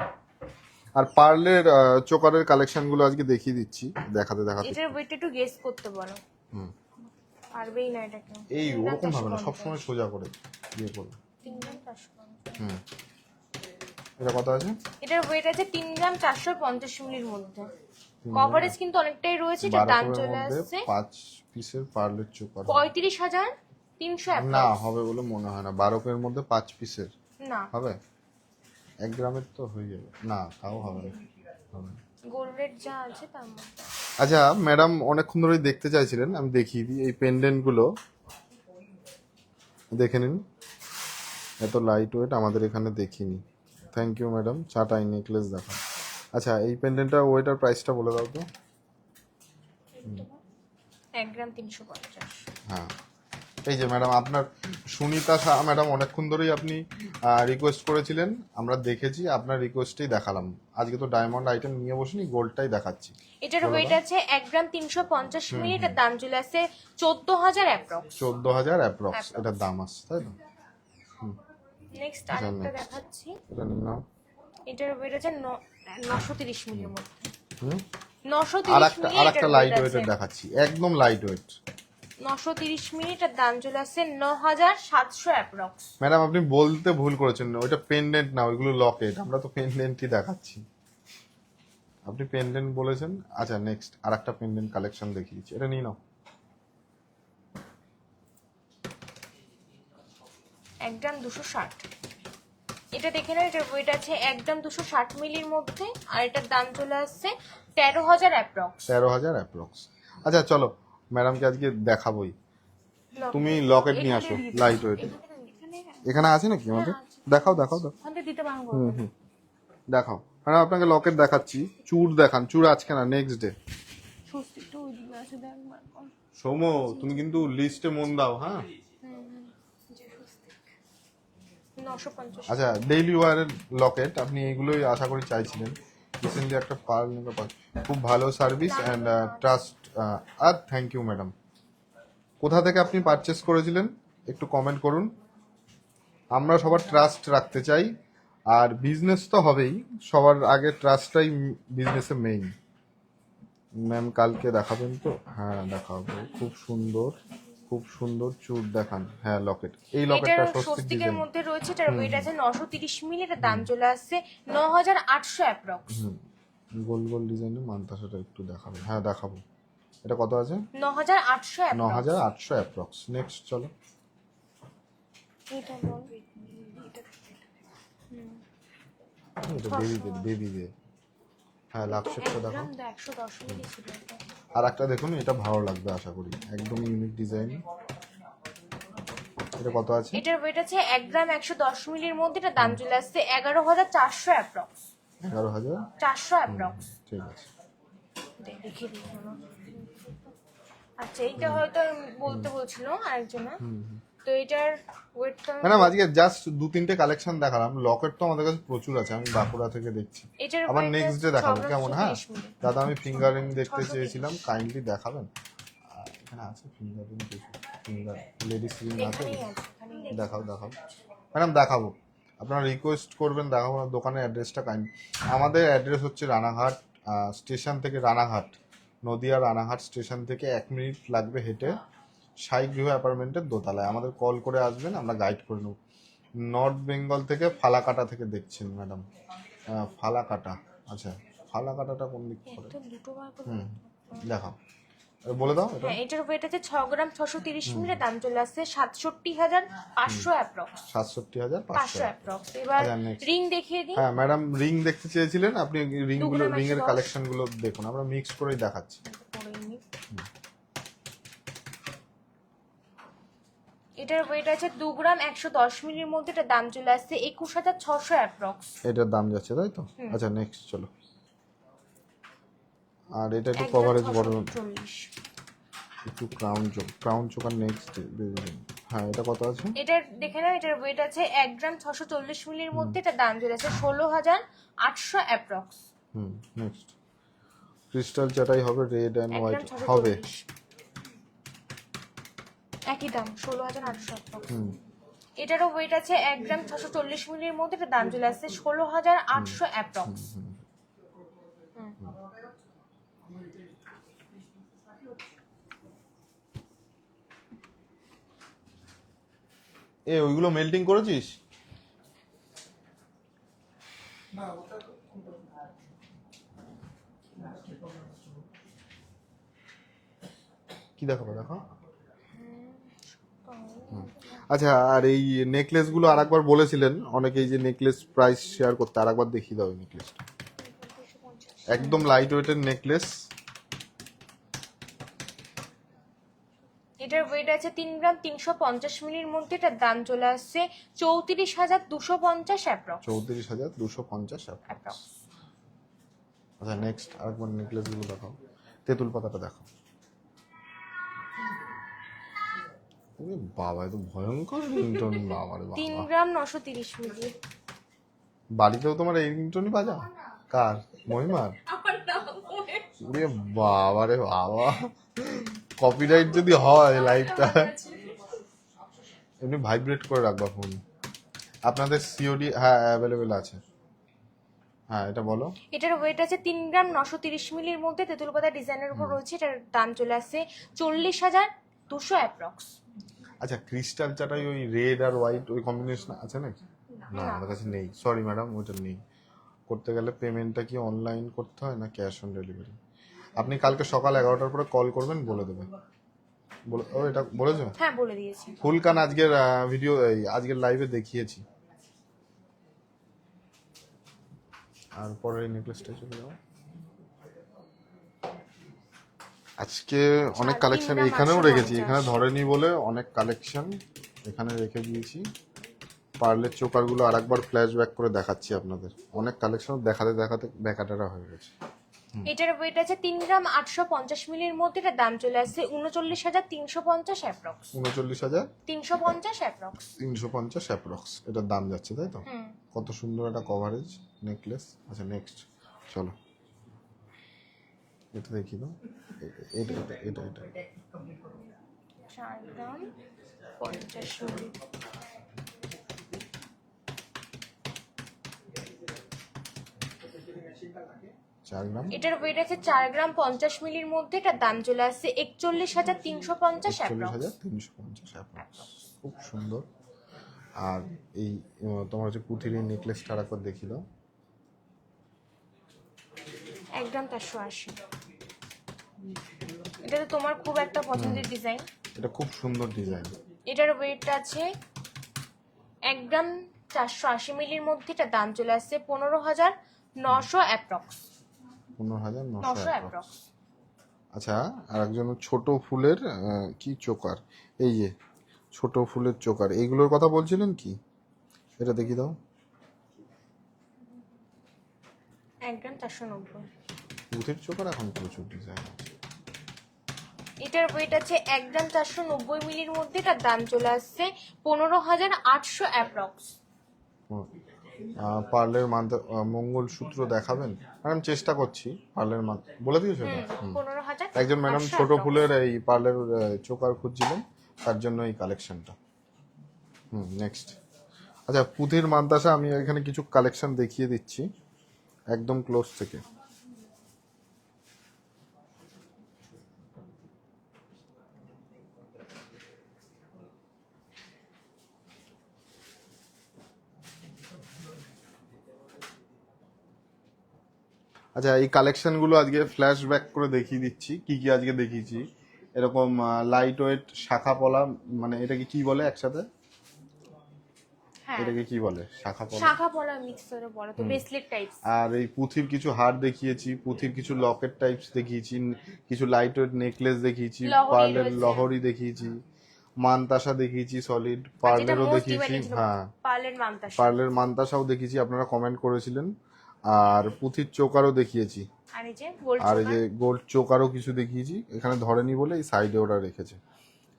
আর পার্লের চোকারের কালেকশন গুলো আজকে দেখিয়ে দিচ্ছি, দেখাতে দেখাতে। এটার ওয়েট একটু গেস করতে বলো। হুম, পারবেই না এটাকে। এই ওরকম ভাবে না, সবসময় সোজা করে দিয়ে করবে। 3 গ্রাম 450। হুম, এটা কত আছে? এটার ওয়েট আছে 3 গ্রাম 450 মিলির মধ্যে। কভারেজ কিন্তু অনেকটাই রয়েছে। এটার দাম চলে আসছে 5 পিসের পার্লের চোকার 35,300 না হবে বলে মনে হয় না। 12 এর মধ্যে 5 পিসের না হবে, 1 গ্রামের তো হয়ে যাবে না, তাও হবে না, হবে না। গোল্ড রেট যা আছে তার মধ্যে। আচ্ছা ম্যাডাম অনেকক্ষণ ধরেই দেখতে চাইছিলেন, আমি দেখিয়ে দিই। এই পেন্ডেন্ট গুলো দেখে নিন, এত লাইট ওয়েট আমাদের এখানে দেখিনি। Thank you madam. চাটাই নেকলেস দেখা। আচ্ছা এই পেন্ডেন্টটা ওয়েটার প্রাইসটা বলে দাও তো। 1 গ্রাম 350। হ্যাঁ, এই যে ম্যাডাম আপনার সুনিতা ম্যাডাম অনেকক্ষণ ধরেই আপনি রিকোয়েস্ট করেছিলেন, আমরা দেখেছি, আপনার রিকোয়েস্টেই দেখালাম। আজকে তো ডায়মন্ড আইটেম নিয়ে বসিনি, গোল্ডটাই দেখাচ্ছি। এটার ওয়েট আছে 1 গ্রাম 350 মিলি। এটার দাম চলে আসছে 14,000 অ্যাপ্রক্স। 14,000 অ্যাপ্রক্স এটার দাম আসছে, তাই তো? নেক্সট আরেকটা দেখাচ্ছি। এটা নিয়ে নাও। এটার ওয়েট আছে 930 মিলির মধ্যে। হুম, 930 মিলি। আরেকটা লাইট ওয়েটের দেখাচ্ছি, একদম লাইট ওয়েট। 930 মিলি। এটার দাম চলে আসছে 9,700 অ্যাপ্রক্স। ম্যাডাম আপনি বলতে ভুল করেছেন, ওইটা পেন্ডেন্ট না, ওইগুলো লকেট। আমরা তো পেন্ডেন্টই দেখাচ্ছি, আপনি পেন্ডেন্ট বলেছেন। আচ্ছা নেক্সট আরেকটা পেন্ডেন্ট কালেকশন দেখিয়েছি, এটা নিয়ে নাও। 1 গ্রাম 260। এটা দেখে নাও। এটার ওয়েট আছে 1 গ্রাম 260 মিলির মধ্যে। আর এটার দাম চলে আসছে 13,000 অ্যাপ্রক্স। 13,000 অ্যাপ্রক্স। আচ্ছা চলো ম্যাডামকে আজকে দেখাবোই। তুমি লকেট নিয়ে আসো লাইট ওয়েট। এখানে আছে নাকি আমাদের? দেখাও দেখাও দাও। দিতে পারবো। হুম দেখাও ম্যাডাম, আপনাকে লকেট দেখাচ্ছি। চূড় দেখান, চূড় আজকে না, নেক্সট ডে। সৌম তুমি কিন্তু লিস্টে মন দাও, হ্যাঁ? 950। আচ্ছা ডেইলি ওয়ারের লকেট, আপনি এগুলোই আশা করি চাইছিলেন। রিসেন্টলি একটা পার্ল নিতে পার, খুব ভালো সার্ভিস অ্যান্ড ট্রাস্ট। আর থ্যাংক ইউ ম্যাডাম। কোথা থেকে আপনি পারচেস করেছিলেন একটু কমেন্ট করুন। আমরা সবার ট্রাস্ট রাখতে চাই, আর বিজনেস তো হবেই, সবার আগে ট্রাস্টটাই বিজনেসে মেইন। ম্যাম কালকে দেখাবেন তো? হ্যাঁ দেখাবো। খুব সুন্দর, খুব সুন্দর চূড় দেখান। হ্যাঁ লকেট, এই লকেটটা এটার স্বস্তিক স্বস্তিকের ডিজাইন। মধ্যে রয়েছে। এটার ওয়েট আছে 930 মিলি। এটার দাম চলে আসছে 9,800 অ্যাপ্রক্স। গোল গোল ডিজাইনের মানতাসাটা একটু দেখাবেন। হ্যাঁ দেখাবো। এটা কত আছে? 9,800 অ্যাপ্রক্স। 9,800 অ্যাপ্রক্স। নেক্সট চলো। এটা বল। এটা বেবিদের। হ্যাঁ লাক্সেরটা দেখো। 110 মিলি ছিল এটা। আর একটা দেখুন, এটা ভালো লাগবে আশা করি, একদম ইউনিক ডিজাইন। এটা কত আছে? এটার ওয়েট আছে 1 গ্রাম 110 মিলির মধ্যে। এটার দাম চলে আসছে 11,400 অ্যাপ্রক্স। 11,000 400 অ্যাপ্রক্স। ঠিক আছে। দেখে দিই শোনো। আচ্ছা এইটা হয়তো বলতে বলছিল আরেকজনা। তো এটার ওয়েটটা ম্যাডাম আজকে জাস্ট 2-3টে কালেকশন দেখালাম। লকেট তো আমাদের কাছে প্রচুর আছে, আমি বাঁকুড়া থেকে দেখছি। এটার আবার weight নেক্সট ডে আছে দেখাবো 6 গ্রাম কেমন? হ্যাঁ 30 মিলি। দাদা আমি ফিঙ্গারিং দেখতে চেয়েছিলাম, কাইন্ডলি দেখাবেন? এখানে আছে ফিঙ্গারিং, ফিঙ্গার লেডিস রিং আছে, এখানেই আছে, এখানেই আছে। দেখাও দেখাও ম্যাডাম দেখাবো। আপনারা রিকোয়েস্ট করবেন দেখাবো না, দোকানের অ্যাড্রেসটা কাইন্ড। আমাদের অ্যাড্রেস হচ্ছে রানাঘাট স্টেশন থেকে, রানাঘাট নদিয়া রানাঘাট স্টেশন থেকে 1 মিনিট লাগবে হেঁটে, সাই গৃহ অ্যাপার্টমেন্টের দোতলায়। আমাদের কল করে আসবেন, আমরা গাইড করে নেব। নর্থ বেঙ্গল থেকে ফালাকাটা থেকে দেখছেন ম্যাডাম। ফালাকাটা, আচ্ছা ফালাকাটাটা কোন দিক করে? তো দুটো বার করে দেখাও, বলে দাও এটা। হ্যাঁ এটার ওয়েট আছে 6 গ্রাম 630 মিলি। দাম চলে আসছে 67,500 অ্যাপ্রক্স। 67,500 অ্যাপ্রক্স। এবার আচ্ছা, next। রিং দেখিয়ে দিই। হ্যাঁ ম্যাডাম রিং দেখতে চেয়েছিলেন, আপনি রিং গুলো, 2 গ্রাম রিং এর 110 কালেকশন গুলো দেখুন, আমরা মিক্স করেই দেখাচ্ছি। এটার ওয়েট আছে 2 গ্রাম 110 মিলির মধ্যে। এটার দাম চলে আসছে 21,600 অ্যাপ্রক্স। এটার দাম যাচ্ছে তাই তো? আচ্ছা নেক্সট চলো। আর এটা একটু কভারেজ বড়, কিছু ক্রাউন চোকার নেক্সট। হ্যাঁ, এটা কত আছে? এটার দেখে নাও, এটার ওয়েট আছে 1 গ্রাম 640 মিলির মধ্যে, এটা দাম চলে আছে 16,800 অ্যাপ্রক্স। নেক্সট ক্রিস্টাল চাটাই হবে, রেড অ্যান্ড 1 হোয়াইট গ্রাম হবে। 640 একই দাম 16,800 অ্যাপ্রক্স। এটারও ওয়েট আছে 1 গ্রাম 640 মিলির মধ্যে, এটা দাম চলে আসছে 16,800 অ্যাপ্রক্স। ওইগুলো মেল্টিং করেছিস? কি দেখাবো, দেখো। আচ্ছা, আর এই নেকলেস গুলো আরেকবার বলেছিলেন অনেকেই যে নেকলেস প্রাইস শেয়ার করতে, আরেকবার দেখিয়ে দাও নেকলেসটা। একদম লাইট ওয়েটের নেকলেস। এটার ওয়েট আছে 3 গ্রাম 350 মিলির মধ্যে, এটার দাম চলে আসছে 34,250 অ্যাপ্রক্স। 34,250 অ্যাপ্রক্স। আচ্ছা, নেক্সট আরেকবার নেকলেস গুলো দেখাও। তেঁতুল পাতাটা দেখো। বাবা, এত ভয়ঙ্কর রিংটোন! বাবা রে 3 বাবা, গ্রাম 930 মিলি। বাড়িতেও তোমার এই রিংটোনই বাজা? কার? মহিমার? ওরে বাবা রে বাবা, কপিরাইট যদি হয় লাইভটা। এমনি ভাইব্রেট করে রাখবা ফোন। আপনাদের সিওডি? হ্যাঁ, অ্যাভেলেবেল আছে। হ্যাঁ, এটা বলো। এটার ওয়েট আছে 3 গ্রাম 930 মিলির মধ্যে, তেঁতুল পাতা ডিজাইনের উপর রয়েছে, এটার দাম চলে আসছে 40,200 অ্যাপ্রক্স। আচ্ছা, ক্রিস্টাল চাটাই ওই রেড আর হোয়াইট ওই কম্বিনেশন আছে নাকি? না, আমাদের কাছে নেই, সরি ম্যাডাম, ওটা নেই। করতে গেলে পেমেন্টটা কি অনলাইন করতে হয় না ক্যাশ অন ডেলিভারি? আপনি কালকে সকাল 11টার পরে কল করবেন, বলে দেবে। ও, এটা বলেছো? হ্যাঁ, বলে দিয়েছি। ফুল কান আজকের ভিডিও, আজকের লাইভে দেখিয়েছি। আর পরে নেকলেসটা চলে যাও। আজকে অনেক কালেকশন এখানেও রেখেছি, এখানে ধরেনি বলে অনেক কালেকশন এখানে রেখে দিয়েছি। পার্লের চোকারগুলো আরেকবার ফ্ল্যাশব্যাক করে দেখাচ্ছি আপনাদের। অনেক কালেকশন দেখাতে দেখাতে বেকাটারা হয়ে গেছে। এটার ওয়েট আছে 3 গ্রাম 850 মিলির মধ্যে, এটার দাম চলে আসছে 39,350 অ্যাপ্রক্স। 39,350 অ্যাপ্রক্স। অ্যাপ্রক্স এটার দাম যাচ্ছে, তাই তো? কত সুন্দর একটা কভারেজ নেকলেস। আচ্ছা, নেক্সট চলো, এটা দেখি দাও। এটা এটা এটা এটা 4 গ্রাম 50 মিলি। 4 গ্রাম। এটার ওয়েট আছে 4 গ্রাম 50 মিলির মধ্যে, এটার দাম চলে আসছে 41,350 অ্যাপ্রক্স। 41,350 অ্যাপ্রক্স। খুব সুন্দর। আর এই তোমার হচ্ছে পুঁথির এই নেকলেসটা আরেকবার দেখি দাও। 1 গ্রাম 480। এটা তো তোমার খুব একটা পছন্দের ডিজাইন। এটা খুব সুন্দর ডিজাইন। এটার ওয়েট আছে 1 গ্রাম 480 মিলির মধ্যে, এটার দাম চলে আসছে 15,900 অ্যাপ্রক্স। 15,900 অ্যাপ্রক্স। আচ্ছা, আর একজন ছোট ফুলের কি চোকার, এই যে ছোট ফুলের চোকার, এইগুলোর কথা বলছিলেন কি? এটা দেখি দাও। 1 গ্রাম 490। পুঁথির চোকার এখন প্রচুর ডিজাইন আছে। এটার ওয়েট আছে 1 গ্রাম 490 মিলির মধ্যে, এটার দাম চলে আসছে 15,800 অ্যাপ্রক্স। পার্লের মঙ্গলসূত্র দেখাবেন ম্যাডাম? চেষ্টা করছি। পার্লের বলে দিয়েছো? 15,000। একজন ম্যাডাম ছোট ফুলের এই পার্লের চোকার খুঁজছিলেন, তার জন্য এই কালেকশনটা। নেক্সট। আচ্ছা, পুঁথির মাদ্রাসা আমি এখানে কিছু কালেকশন দেখিয়ে দিচ্ছি একদম ক্লোজ থেকে। আচ্ছা, এই কালেকশনগুলো আজকে ফ্ল্যাশব্যাক করে দেখিয়ে দিচ্ছি কি কি আজকে দেখিয়েছি। এরকম লাইট ওয়েট শাখা পলা, মানে এটাকে কি বলে একসাথে? এটাকে কি বলে? শাখা পলা মিক্স করে বলে তো, ব্রেসলেট টাইপস। আর এই পুঁথির কিছু হার দেখিয়েছি, পুঁথির কিছু লকেট টাইপস দেখিয়েছি, কিছু লাইট ওয়েট নেকলেস দেখিয়েছি, পার্লের লহরি দেখিয়েছি, মানতাসা দেখিয়েছি, সলিড পার্লেরও দেখিয়েছি। হ্যাঁ, পার্লের মানতাসাও দেখিয়েছি, আপনারা কমেন্ট করেছিলেন। আর পুঁথির চোকারও দেখিয়েছি, আর এই যে গোল্ড আর এই যে গোল্ড চোকারও কিছু দেখিয়েছি। এখানে ধরেনি বলে এই সাইডে ওরা রেখেছে।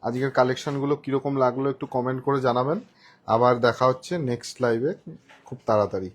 আজকের কালেকশনগুলো কীরকম লাগলো একটু কমেন্ট করে জানাবেন। আবার দেখা হচ্ছে নেক্সট লাইভে খুব তাড়াতাড়ি।